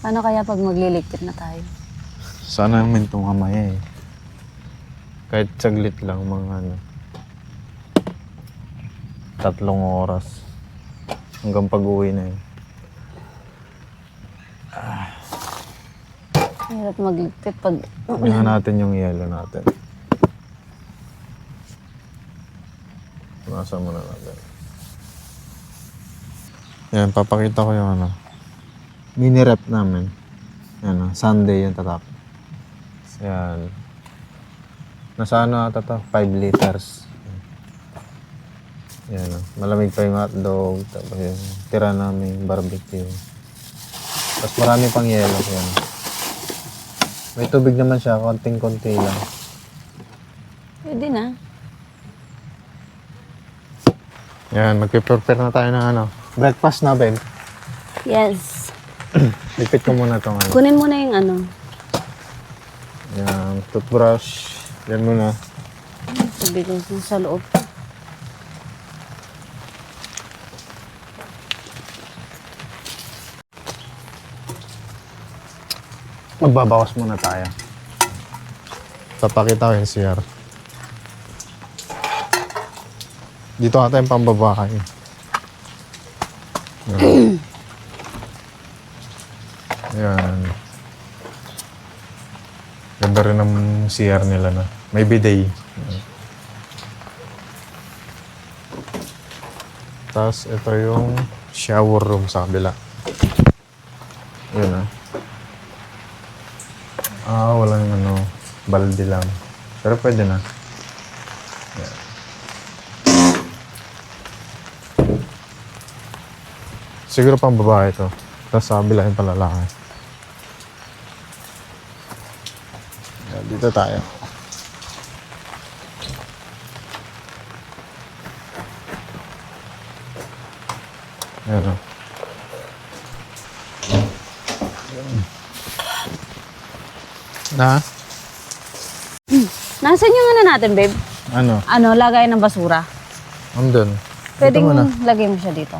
Speaker 4: Paano kaya pag magliligpit na tayo?
Speaker 1: Sana yung mintong kamaya eh. Kahit saglit lang mga 3 oras. Hanggang pag-uwi na yun.
Speaker 4: Hirap magligpit pag...
Speaker 1: Tingnan natin yung yelo natin. Nasa muna natin. Yan, papakita ko yung mini rep namin. Yan Sunday yung tatak. Yan. Nasa ata to? 5 liters. Yan malamig pa yung hotdog. Tapos yung tira namin barbecue. Tapos marami pang yelo. Yan. May tubig naman siya, konting-konti lang.
Speaker 4: Pwede na.
Speaker 1: Yan, magpiprepare na tayo ng breakfast na, Ben.
Speaker 4: Yes.
Speaker 1: Lipit ko muna itong
Speaker 4: Kunin mo na yung
Speaker 1: Yan, toothbrush. Yan muna.
Speaker 4: sabi ko sa loob.
Speaker 1: Magbabawas muna tayo. Papakita ko yung CR. Dito ata yung pambabahay. Yan. Yan. ganda rin ng CR nila na. May bidet. Tapos ito yung shower room sa kabila. Yun ah. Walang balde lang. Pero pwede na. Yan. Siguro pang babae ito. Tapos sa kabila yung palalaki. Yan, dito tayo. Ayan o. Na?
Speaker 4: Nasaan yung ano natin, babe?
Speaker 1: Ano?
Speaker 4: Lagay ng basura.
Speaker 1: Andun.
Speaker 4: Pwedeng
Speaker 1: Dito mo na.
Speaker 4: lagay mo siya dito.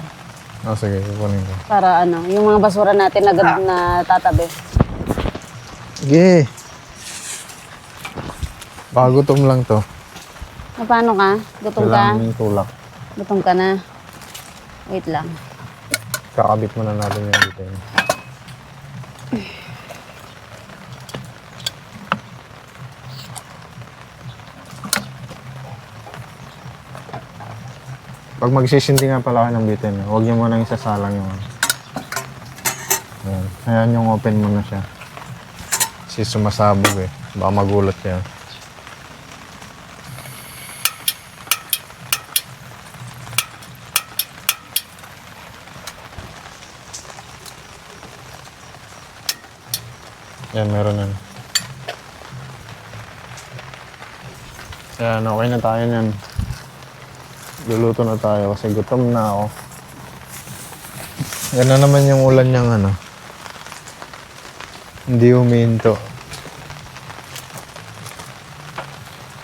Speaker 1: Sige, kukunin ko.
Speaker 4: Para yung mga basura natin na tatabi.
Speaker 1: Sige. Baka gutom lang to.
Speaker 4: Paano ka? Gutom ka?
Speaker 1: Kailangan yung tulak.
Speaker 4: Gutom ka na? Wait lang.
Speaker 1: Kakabit muna natin yung dito. Pag magsisinti nga pala kayo ng bitin, huwag niyo muna isasalang yung Ayan. Ayan yung open muna siya. Kasi sumasabog eh. Baka magulat kayo. Yan, meron yan. Yan, okay na tayo yan. Luluto na tayo kasi gutom na ako. Yan na naman yung ulan niyang hindi huminto.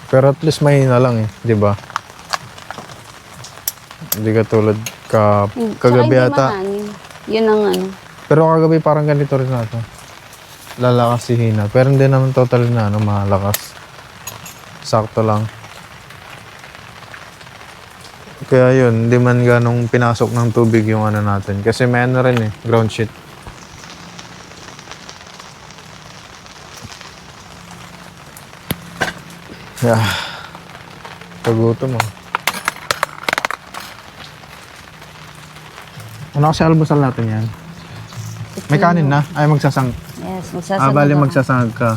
Speaker 1: Pero at least mahina lang eh, di ba? Hindi katulad kagabi ata.
Speaker 4: Yun ang
Speaker 1: Pero kagabi parang ganito rin na ito. Lalakas si Hina. Pero hindi naman total na malakas. Sakto lang. Kaya yun, hindi man ganong pinasok ng tubig yung natin. Kasi may rin eh, ground sheet. Yeah. Pagutom mo. Ano kasi almusal natin yan? May kanin na? Ay, magsasang...
Speaker 4: Yes, magsasangag
Speaker 1: bali
Speaker 4: ako.
Speaker 1: magsasangag ka.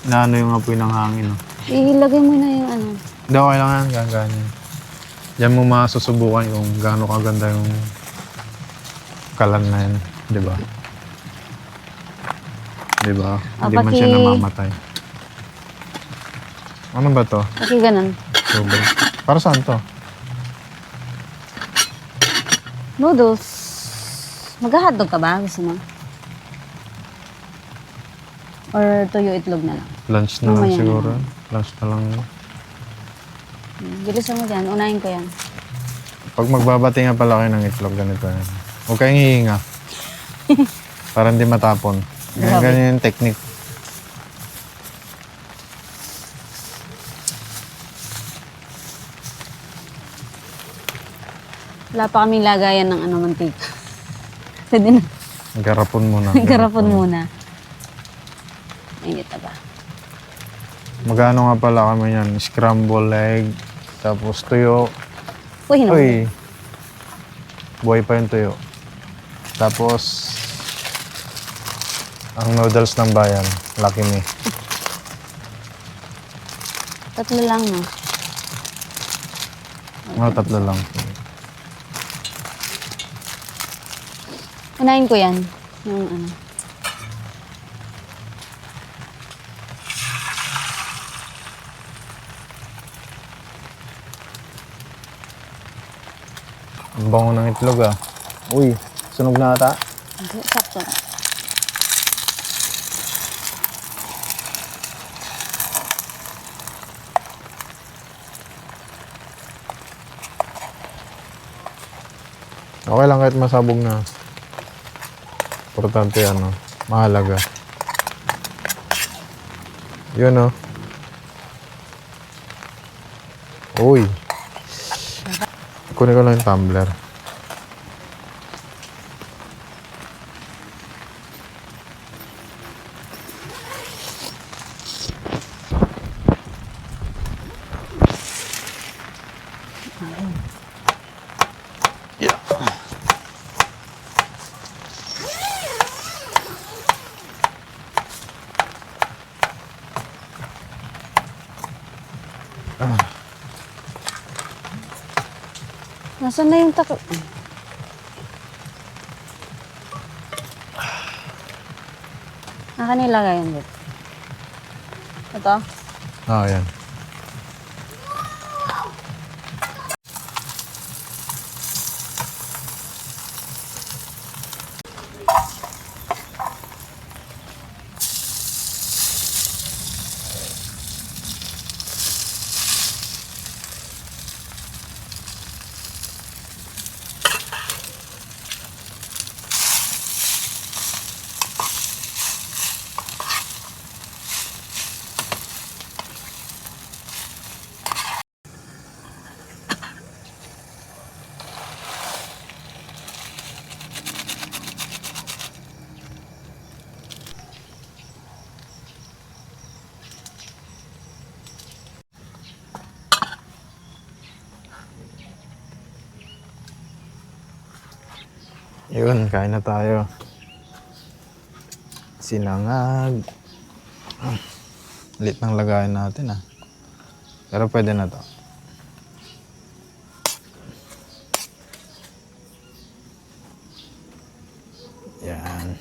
Speaker 1: Na yung apoy ng hangin, no?
Speaker 4: Ilagay mo na yung
Speaker 1: Hindi, okay lang yan. Ganyan. Diyan mo masusubukan kung gaano kaganda yung kalan na yan. Di ba? Di ba? Hindi man siya namamatay. Ano ba to?
Speaker 4: Okay, ganun.
Speaker 1: Tubig. Para saan to?
Speaker 4: Noodles. Mag-hotdog ka ba? Gusto mo? Or tuyo itlog na lang?
Speaker 1: Lunch na lang
Speaker 4: Mamaya
Speaker 1: siguro.
Speaker 4: na.
Speaker 1: Lunch na lang.
Speaker 4: Bilisan mo dyan. Unahin ko yan.
Speaker 1: Pag magbabati nga pala kayo ng itlog, ganito yan. Huwag kayong hihinga. Para hindi matapon.
Speaker 4: Grabe.
Speaker 1: Ganyan yung technique.
Speaker 4: Wala pa kaming lagayan ng mantika. Pwede na.
Speaker 1: Garapon muna.
Speaker 4: Garapon muna. Init na ba?
Speaker 1: Magano nga pala kami yan? Scramble egg, tapos tuyo.
Speaker 4: Uy, hinawin.
Speaker 1: Uy, buhay pa yung tuyo. Tapos, ang noodles ng bayan, Lucky Me.
Speaker 4: Tatlo lang, no?
Speaker 1: Tatlo lang.
Speaker 4: Unahin ko yan. Yung
Speaker 1: Ang bango ng itlog ah. Uy, sunog na ata.
Speaker 4: Sakto.
Speaker 1: Okay lang kahit masabog na. Importante mahalaga. Yun Uy. Kunin ko lang yung tumbler.
Speaker 4: Nasaan na yung takot? Naka nilagay yun dito. Ito?
Speaker 1: Oh, yan. Yun, kain na tayo. Sinangag. Lit ng lagayan natin ah. Pero pwede na to. Yan.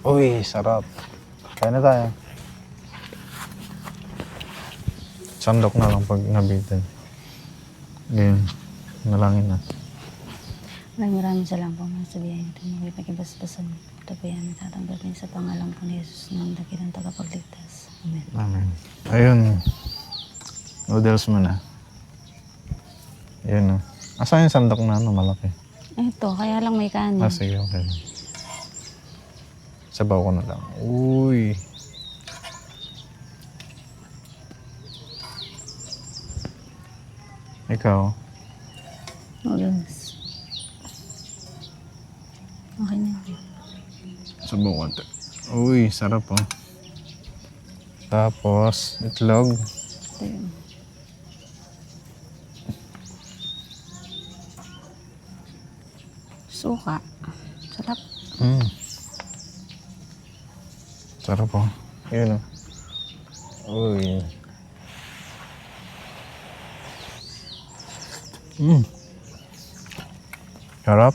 Speaker 1: Uy, sarap. Kain na tayo. Sandok na lang pag nabitin. Ganyan. Nalangin na.
Speaker 4: Maraming salamat po mga sabihin natin. Magpapakibas-basan. Ito po yan. Natatanggapin sa pangalan po ni Jesus ng dakilang tagapagligtas. Amen.
Speaker 1: Amen. Ayun. Noodles mo na. Ayun o. Asan yung sandok na ano, malaki?
Speaker 4: Ito, kaya lang may kanin.
Speaker 1: Ah, sige, okay. Sabaw ko na lang. Uy. Ikaw?
Speaker 4: Noodles. Okay na yun.
Speaker 1: Sabaw konti. Uy, sarap oh. Tapos, itlog.
Speaker 4: Ito yun. Suka. Sarap.
Speaker 1: Sarap oh. Yun oh. Uy. Sarap.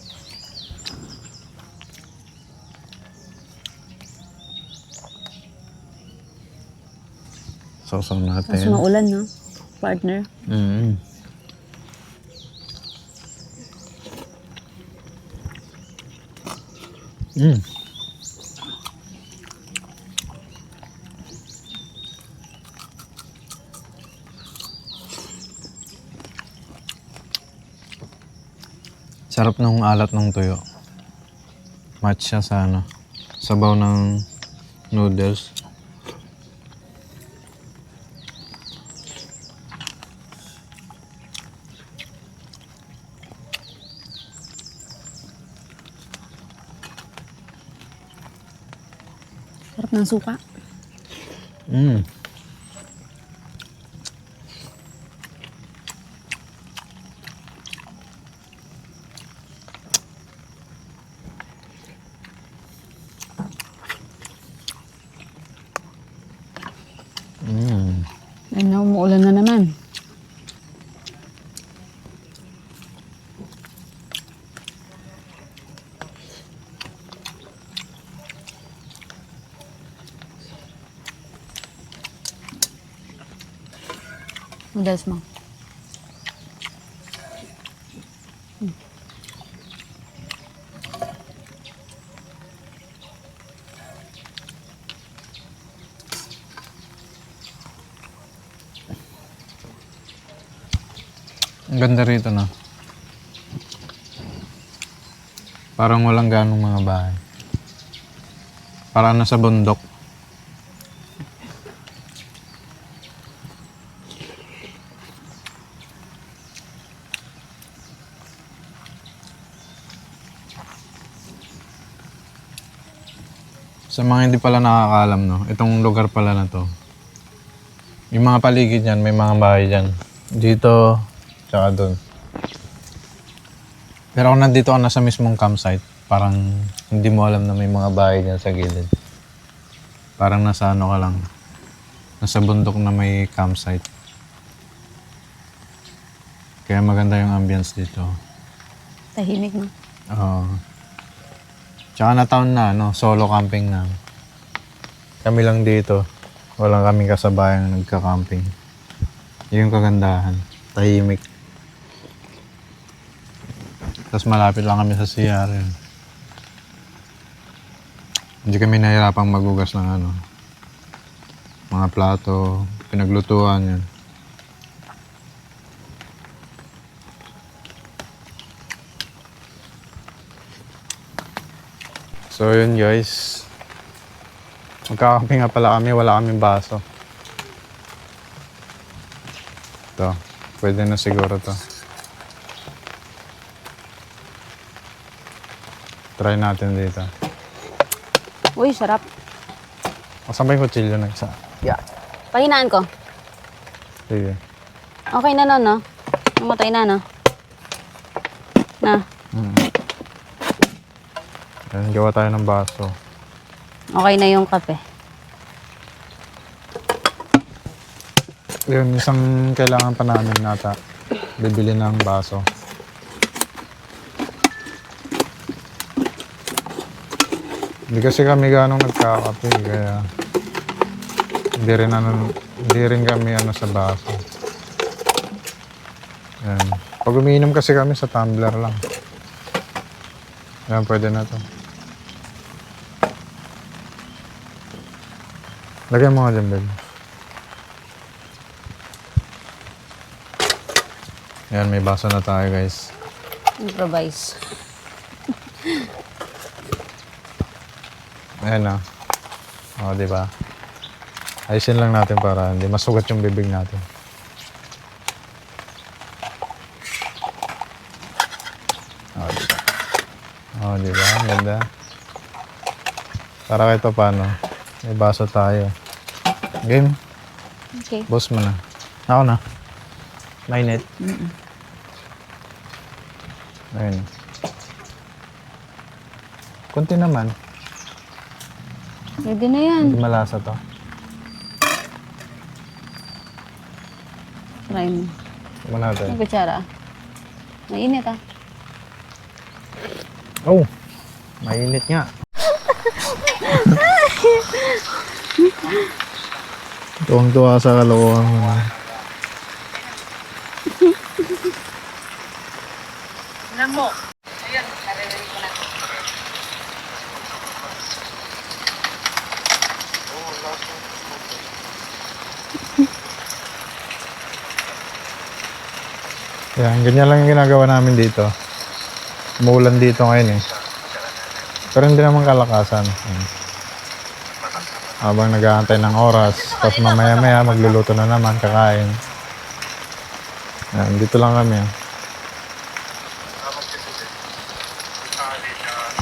Speaker 1: Sausaw
Speaker 4: Tapos
Speaker 1: natin.
Speaker 4: maulan, no? Partner.
Speaker 1: Sarap ng alat ng tuyo. Match siya sa ano, sabaw ng noodles.
Speaker 4: Sarap ng suka. Ayun na, umuulan na naman. Noodles mo.
Speaker 1: Ang ganda rito na. Parang walang ganong mga bahay. Parang nasa bundok. Sa mga hindi pala nakakaalam, no, itong lugar pala na to. Yung mga paligid niyan, may mga bahay dyan. Dito, tsaka doon. Pero kung nandito ka na sa mismong campsite, parang hindi mo alam na may mga bahay dyan sa gilid. Parang nasa ano ka lang, nasa bundok na may campsite. Kaya maganda yung ambience dito.
Speaker 4: Tahimik no?
Speaker 1: Oo. Tsaka nataon na, no, solo camping na. Kami lang dito. Walang kaming kasabayang nagka-camping. Yun yung kagandahan. Tahimik. Tapos malapit lang kami sa CR. Yun. Hindi kami nahirapang magugas ng ano, mga plato, pinaglutuan yun. So yun guys. Magkakamping nga pala kami, wala kaming baso. Ito, pwede na siguro to. Try natin dito.
Speaker 4: Uy, sarap.
Speaker 1: Saan ba yung kutsilyo na isa? Yeah.
Speaker 4: Pahinaan ko.
Speaker 1: Sige.
Speaker 4: Okay na no, no? Namatay na, no? Na.
Speaker 1: Yan, gawa tayo ng baso.
Speaker 4: Okay na yung kape.
Speaker 1: Yun, isang kailangan pa namin nata. Bibili ng baso. Hindi kasi kami ganong nagkakape, kaya hindi rin kami ano sa baso. Yan. Pag umiinom kasi kami sa tumbler lang. Yan, pwede na to. Lagyan mo nga dyan, babe. Yan, may baso na tayo, guys.
Speaker 4: Improvise.
Speaker 1: Ayan na. O, diba? Ayusin lang natin para hindi masugat yung bibig natin. O, diba? O, diba? Ang ganda. Para kahit pa paano, may baso tayo. Game.
Speaker 4: Okay.
Speaker 1: Boss mo na. Ako na. Mainit. Ayun. Kunti naman.
Speaker 4: Pwede na yan.
Speaker 1: Hindi malasa to.
Speaker 4: Try mo.
Speaker 1: Tignan natin.
Speaker 4: Ang kutsara. Mainit ah.
Speaker 1: Oh! Mainit nga. Tuwang-tuwa sa kalokohan mo na. Yan, ganyan lang yung ginagawa namin dito. Umuulan dito ngayon eh. Pero hindi naman kalakasan. Yan. Habang nag-aantay ng oras, tapos mamaya-maya magluluto na naman, kakain. Yan, dito lang kami.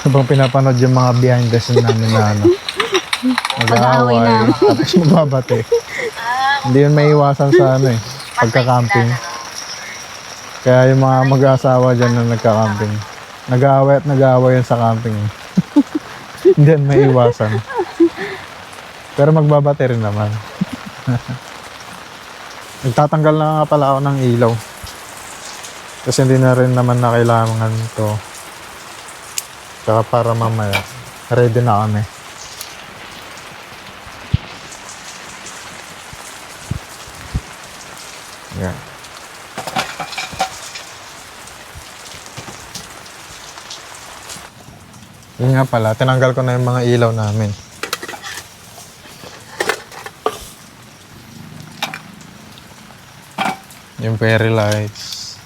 Speaker 1: Habang pinapanood yung mga behind the scene namin na ano,
Speaker 4: Mag-aaway na.
Speaker 1: tapos magbabate. Hindi yun maiiwasan sa ano eh, pagka-camping. Kaya yung mga mag-asawa dyan na nagka-camping, nag-aaway at nag-aaway yun sa camping. Hindi yan maiiwasan. Pero magbabate rin naman. Nagtatanggal na nga pala ako ng ilaw. Kasi hindi na rin naman na kailangan to. Tsaka para mamaya, ready na kami. Yan. Yun nga pala, tinanggal ko na yung mga ilaw namin. Yung fairy lights.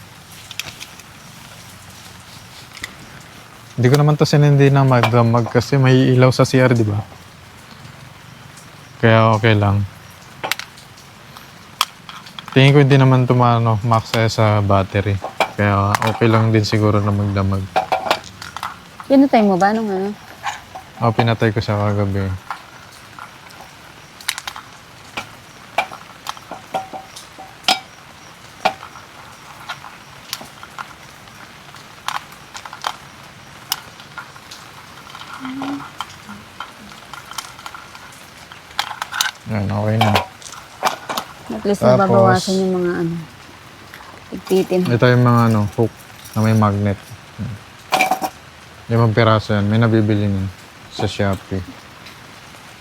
Speaker 1: Hindi ko naman to sinindi na magdamag kasi may ilaw sa CR, di ba? Kaya okay lang. Tingin ko hindi naman tumano max sa battery. Kaya okay lang din siguro na magdamag.
Speaker 4: Pinatay mo ba nung ano?
Speaker 1: O, pinatay ko siya kagabi. Yan, okay na.
Speaker 4: At least
Speaker 1: Tapos,
Speaker 4: nababawasan yung mga ano. Tigpitin.
Speaker 1: Ito yung mga hook na may magnet. 5 piraso yan. May nabibili niyan sa Shopee.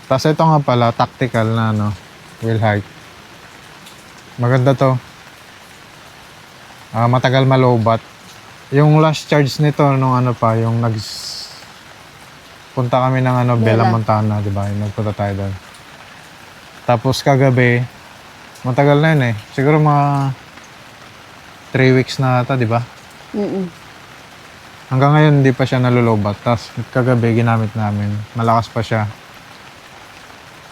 Speaker 1: Tapos ito nga pala, tactical na wheel height. Maganda to. Matagal malobat. Yung last charge nito nung yung punta kami ng Bella
Speaker 4: Bella.
Speaker 1: Montana, di ba? Yung nagpunta tayo doon. Tapos kagabi, matagal na yun eh. Siguro mga 3 weeks na ata, di ba?
Speaker 4: Mm-mm.
Speaker 1: Hanggang ngayon hindi pa siya nalulobat. Tapos kagabi ginamit namin. Malakas pa siya.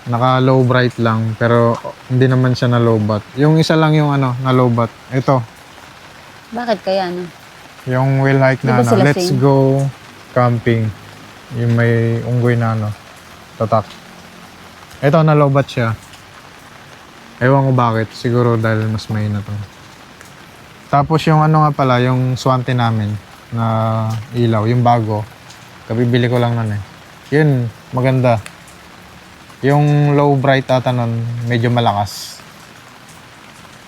Speaker 1: Naka low bright lang pero hindi naman siya nalobat. Yung isa lang yung nalobat. Ito,
Speaker 4: Bakit kaya ano?
Speaker 1: yung wheel hike na
Speaker 4: Di ba sila
Speaker 1: let's
Speaker 4: same?
Speaker 1: go camping. Yung may unggoy na tatak. Ito nalobat siya. Ewan ko bakit. Siguro dahil mas mahina to. Tapos yung nga pala, yung Swante namin na ilaw, yung bago. Kabibili ko lang nun eh. Yun, maganda. Yung low bright ata nun, medyo malakas.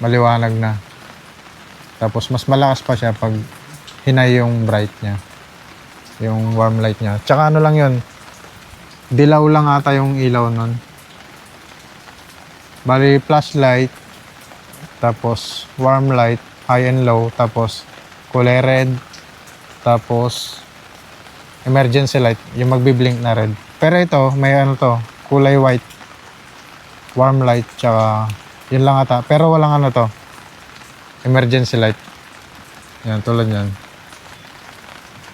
Speaker 1: Maliwanag na. Tapos mas malakas pa siya pag hinay yung bright niya. Yung warm light niya. Tsaka lang yun, dilaw lang ata yung ilaw nun. Bali flashlight, tapos warm light, high and low, tapos kulay red, tapos emergency light, yung magbi-blink na red. Pero ito, may kulay white, warm light, tsaka yun lang ata. Pero walang emergency light. Yan, tulad yan.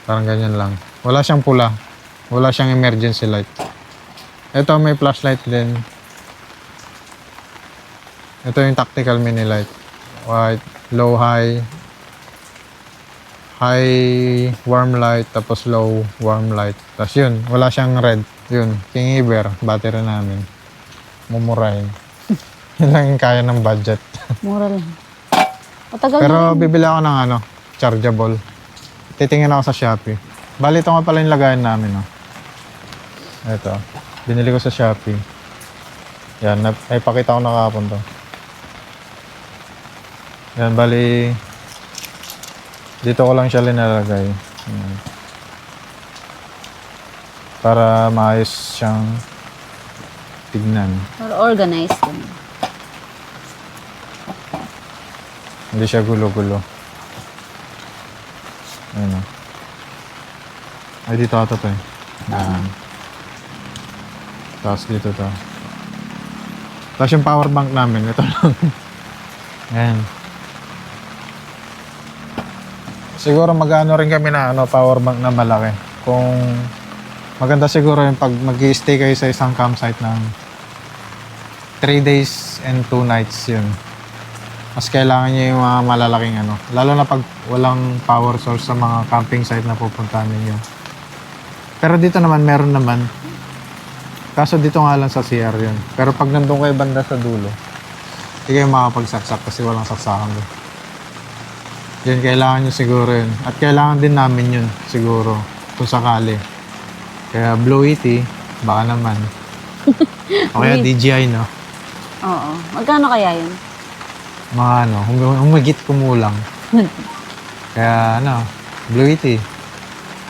Speaker 1: Parang ganyan lang. Wala siyang pula. Wala siyang emergency light. Ito, may flashlight din. Ito yung tactical mini light. White, low, high, warm light, tapos low, warm light. Tapos yun, wala siyang red. Yun, King Iber, battery namin. Mumurahin. Yun lang yung kaya ng budget.
Speaker 4: Mura lang. Matagal
Speaker 1: Pero
Speaker 4: na rin.
Speaker 1: bibili ako ng chargeable. Titingin ako sa Shopee. Bali, ito nga pala yung lagayan namin. Ito. Binili ko sa Shopee. Yan, ay pakita ko na kahapon to. Yan, bali, dito ko lang siya linalagay. Yan. Para maayos siyang tignan.
Speaker 4: Or organized din.
Speaker 1: Hindi siya gulo-gulo. Ayun o. Ay, dito ata to eh. Yan. Tapos dito to. Tapos yung power bank namin, ito lang. Ayan. Siguro mag-ano rin kami na power bank na malaki. Kung maganda siguro yung pag mag-i-stay kayo sa isang campsite ng 3 days and 2 nights yun. Mas kailangan nyo yung mga malalaking lalo na pag walang power source sa mga camping site na pupuntahan ninyo. Pero dito naman, meron naman. Kaso dito nga lang sa CR yun. Pero pag nandun kayo banda sa dulo, hindi kayo makapagsaksak kasi walang saksakan doon. Yun, kailangan nyo siguro yun. At kailangan din namin yun siguro kung sakali. Kaya Blue ET, baka naman. O kaya DJI, no?
Speaker 4: Oo. Magkano kaya yun?
Speaker 1: Mga humigit kumulang. Kaya Blue ET.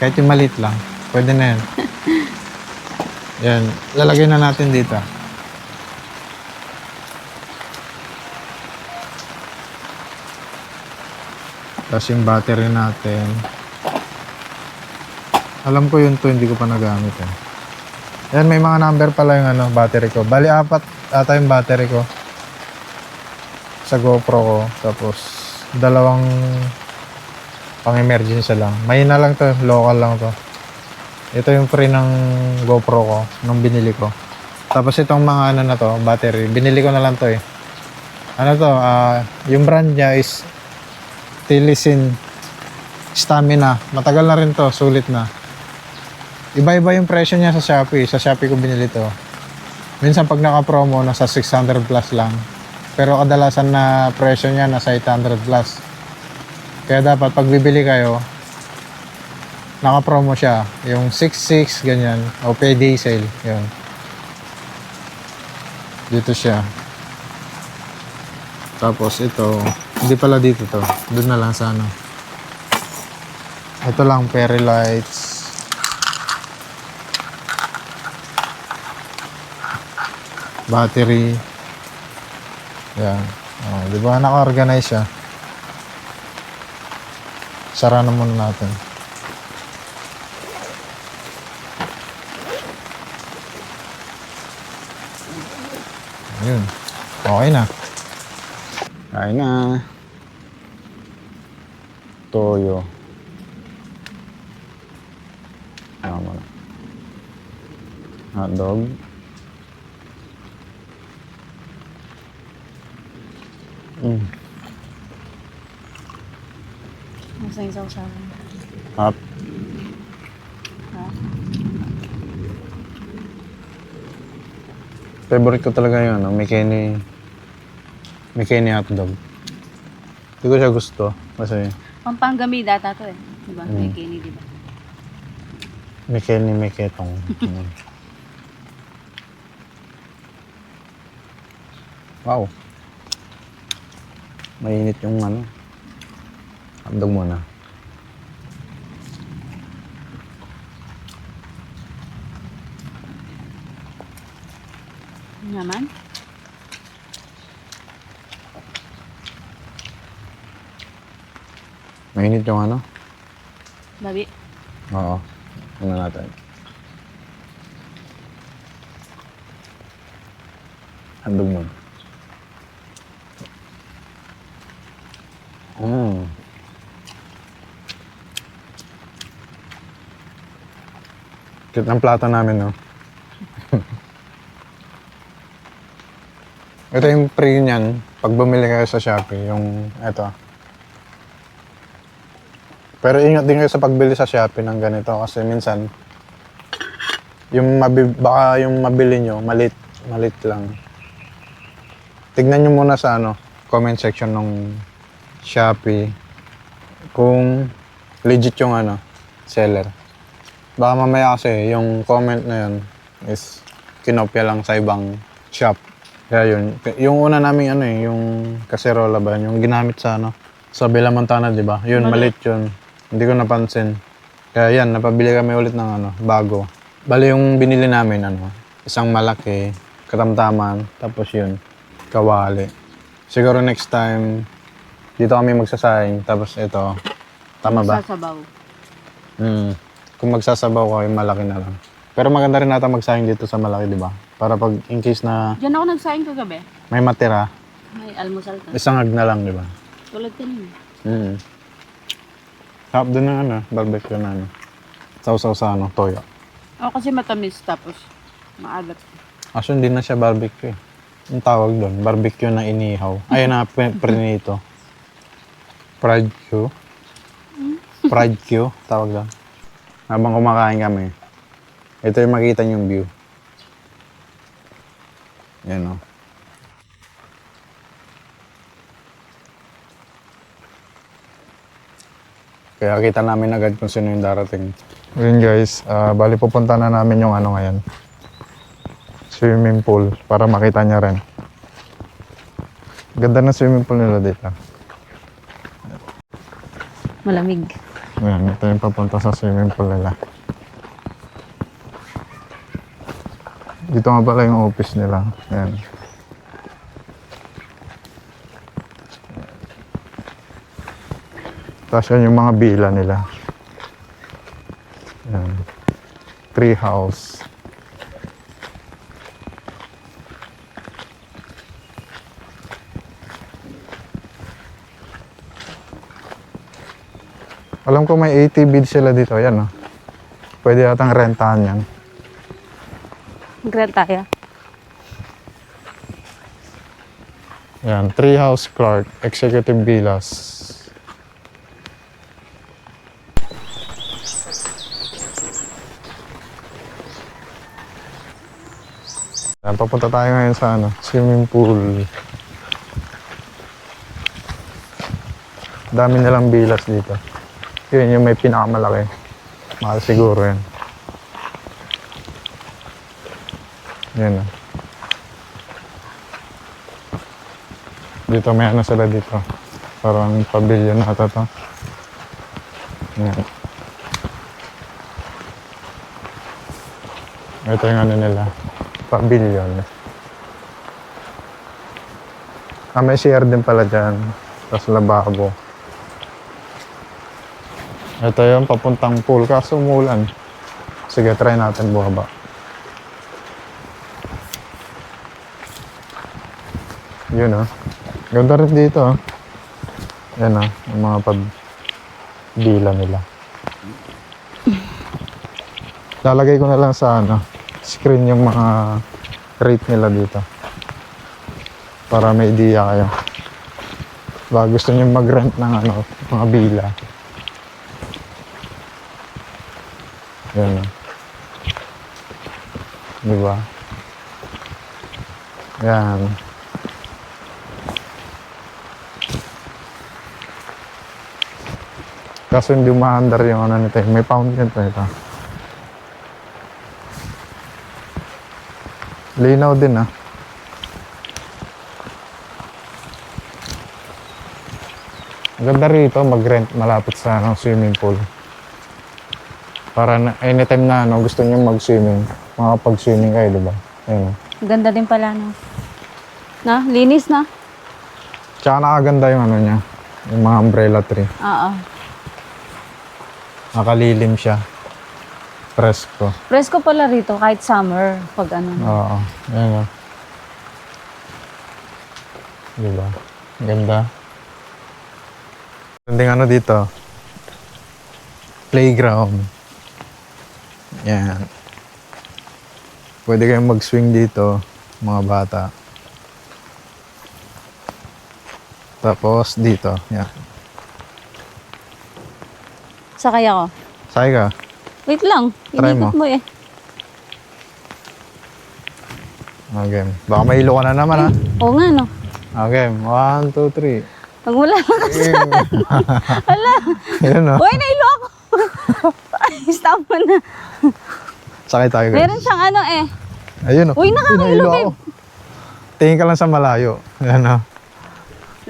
Speaker 1: Kahit yung maliit lang. Pwede na yan. Yan. Lalagay na natin dito. Tapos yung battery natin. Alam ko yun to, hindi ko pa nagamit eh. Yan, may mga number pala yung battery ko. Bali, 4 ata yung battery ko. Sa GoPro ko. Tapos, 2 pang emergency lang. Mahina lang to, local lang to. Ito yung free ng GoPro ko, nung binili ko. Tapos itong mga na to, battery, binili ko na lang to eh. Yung brand niya is Tilisin Stamina. Matagal na rin to, sulit na. Iba-iba yung presyo niya sa Shopee. Sa Shopee ko binili to. Minsan pag naka-promo, nasa 600 plus lang. Pero kadalasan na presyo niya nasa 800 plus. Kaya dapat pag bibili kayo, Naka-promo siya. Yung 6.6 ganyan. O payday sale. Yun. Dito siya. Tapos ito, hindi pala dito to. Doon na lang sa ano. Ito lang, fairy lights. Battery. Yan. Oh, di ba naka-organize siya? Sara na muna natin. Ayun. Okay na. Kain na. Toyo. Tama na. Hotdog.
Speaker 4: Nasa yung sausawan.
Speaker 1: Hot.
Speaker 4: Ha?
Speaker 1: Favorite ko talaga yung ano, McKinney hotdog. Hindi ko siya gusto kasi
Speaker 4: Pampanggamid data to eh. Diba? May kini, diba?
Speaker 1: McKinney may ketong. Wow. Mainit yung ano. Hotdog muna.
Speaker 4: Naman?
Speaker 1: Mainit yung ano?
Speaker 4: Babi?
Speaker 1: Oo. Ano natin? Hotdog muna. Cute ng plato namin, no? Ito yung free niyan. Pag bumili kayo sa Shopee, yung ito. Pero ingat din kayo sa pagbili sa Shopee ng ganito kasi minsan baka yung mabili nyo, malit lang. Tignan nyo muna sa ano, comment section ng Shopee kung legit yung ano, seller. Baka mamaya kasi yung comment na yun is kinopya lang sa ibang shop. Kaya yun. Yung una namin ano eh, yung kaserola ba, yung ginamit sa ano, sa Bella Montana, di ba? Yun, malit yun. Hindi ko napansin. Kaya yan, napabili kami ulit ng ano, bago. Bali yung binili namin, ano, isang malaki, katamtaman, tapos yun, kawali. Siguro next time, dito kami magsasayang, tapos ito, tama ba?
Speaker 4: Sasabaw.
Speaker 1: Kung magsasabaw ko, yung malaki na lang. Pero maganda rin nata magsayang dito sa malaki, di ba? Para pag in case na
Speaker 4: Diyan ako nagsaing kagabi.
Speaker 1: may matira,
Speaker 4: May almusal ka.
Speaker 1: isang hag na lang, di ba?
Speaker 4: Tulad kanina.
Speaker 1: Sarap din ng ano, barbecue na ano. Sausaw sa ano, toyo.
Speaker 4: Ako kasi matamis tapos maalat.
Speaker 1: Aso hindi na siya barbecue eh. Ang tawag doon, barbecue na inihaw. Ayun na, prinito. Fried Q. Fried Q, tawag doon. Habang kumakain kami, ito yung makita niyong view. Yan o. Kaya kita namin agad kung sino yung darating. Ayun guys, bali pupunta na namin yung ano ngayon. Swimming pool para makita niya rin. Ganda ng swimming pool nila dito.
Speaker 4: Malamig.
Speaker 1: Ayan, ito yung papunta sa swimming pool nila. Dito nga pala yung office nila. Ayan. Tapos yan yung mga bila nila. Ayan. Tree house. Alam ko may ATV sila dito. Ayan, oh. Pwede yatang rentahan yan.
Speaker 4: Grant tayo.
Speaker 1: Ayan, Treehouse Clark, Executive Villas. Ayan, papunta tayo ngayon sa ano, swimming pool. Dami nilang villas dito. Yun yung may pinakamalaki. Mahal siguro yan. Yan. Dito may ano sila dito. Parang pavilion ata to. Yan. Ito yung ano nila. Pavilion. May CR din pala dyan. Tapos lababo. Ito yung papuntang pool. Kaso umulan. Sige, try natin bumaba. Yun Ganda rin dito Yan yung mga pabila nila. Lalagay ko na lang sa screen yung mga rate nila dito. Para may idea kayo. Baka gusto nyo mag-rent ng mga bila. Yan Diba? Yan. Kaso hindi umaandar yung nito. May fountain pa ito. Linaw din Ganda rito mag-rent malapit sa swimming pool. Para anytime na gusto niyo mag-swimming, makapag-swimming kayo, diba? Ayun
Speaker 4: Ganda din pala, no? Na, linis na.
Speaker 1: Tsaka nakaganda yung niya. Yung mga umbrella tree.
Speaker 4: Oo.
Speaker 1: Nakalilim siya. Presko.
Speaker 4: Presko pala rito kahit summer pag
Speaker 1: Oo. Ayan Diba? Ganda. Gandang dito. Playground. Yan. Pwede kayong mag-swing dito, mga bata. Tapos dito. Yan.
Speaker 4: Sakay ako.
Speaker 1: Sakay ka?
Speaker 4: Wait lang.
Speaker 1: Try mo.
Speaker 4: Inikot mo eh.
Speaker 1: Okay. Baka mahilo ka na naman
Speaker 4: Oo nga, no?
Speaker 1: Okay. 1, 2, 3.
Speaker 4: Magmula na kasi. Hala.
Speaker 1: Yun
Speaker 4: Uy, nailo ako. Stop mo na.
Speaker 1: Sakay tayo guys.
Speaker 4: Meron siyang
Speaker 1: Ayun
Speaker 4: Uy, nakakailo,
Speaker 1: Pinahilo ako. Tingin ka lang sa malayo. Yan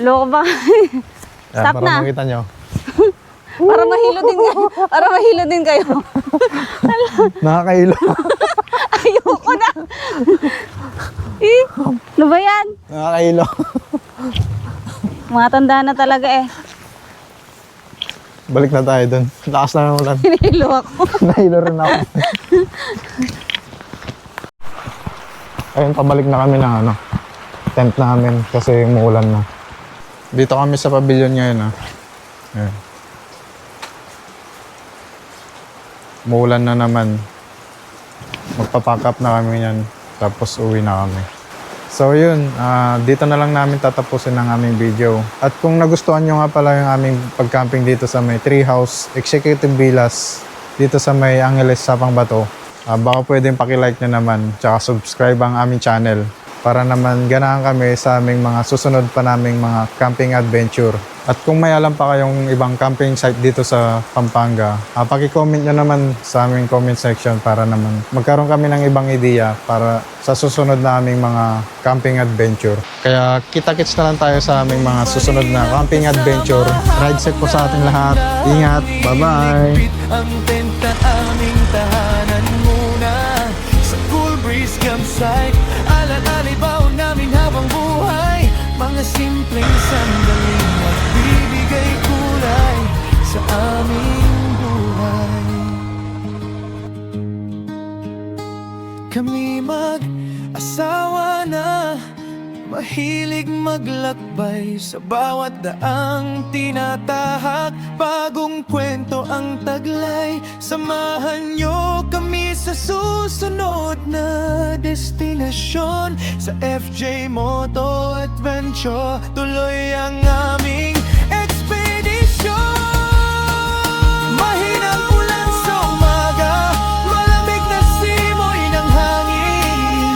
Speaker 4: Loko ba?
Speaker 1: Yan,
Speaker 4: Stop
Speaker 1: para
Speaker 4: na.
Speaker 1: makita nyo.
Speaker 4: Para mahilo din kayo. Para mahilo din kayo.
Speaker 1: Nakakailo.
Speaker 4: Ayoko na. Ano ba yan?
Speaker 1: Nakakailo.
Speaker 4: Mga tanda na talaga
Speaker 1: Balik na tayo dun. Lakas na ng ulan.
Speaker 4: Hinihilo ako.
Speaker 1: Nahilo rin ako. Ayun, pabalik na kami ng tent namin kasi umuulan na. Dito kami sa pavilion ngayon Ayun. Umuulan na naman. Magpapack up na kami yan. Tapos uwi na kami. So yun, dito na lang namin tatapusin ang aming video. At kung nagustuhan nyo nga pala yung aming pag-camping dito sa may Treehouse Executive Villas, dito sa may Angeles, Sapang Bato, baka pwedeng pakilike nyo naman, tsaka subscribe ang aming channel para naman ganahan kami sa aming mga susunod pa naming mga camping adventure. At kung may alam pa kayong ibang camping site dito sa Pampanga, paki-comment nyo naman sa aming comment section para naman magkaroon kami ng ibang ideya para sa susunod na aming mga camping adventure. Kaya kita-kits na lang tayo sa aming mga susunod na camping adventure. Ride safe po sa ating lahat. Ingat. Bye-bye.
Speaker 3: Ang tenta aming tahanan muna sa Cool Breeze Campsite. Alalibaw namin habang buhay, mga simpleng sandaling magbibigay kulay sa aming buhay. Kami mag-asawa na, mahilig maglakbay sa bawat daang tinatahak. Bagong kwento ang taglay, samahan nyo kami sa susunod na destinasyon. Sa FJ Moto Adventure, tuloy ang aming ekspedisyon. Mahinang ulan sa umaga, malamig na simoy ng hangin.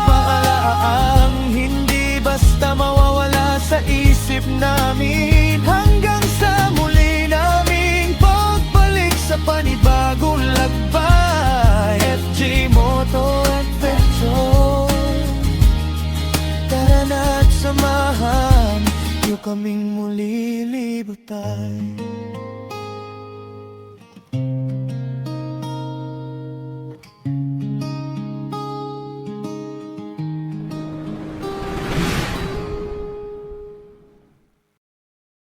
Speaker 3: Maalaang hindi basta mawawala sa isip namin, hanggang sa muli naming pagbalik sa panibagong kasiyahan, iyo kaming muli libutan.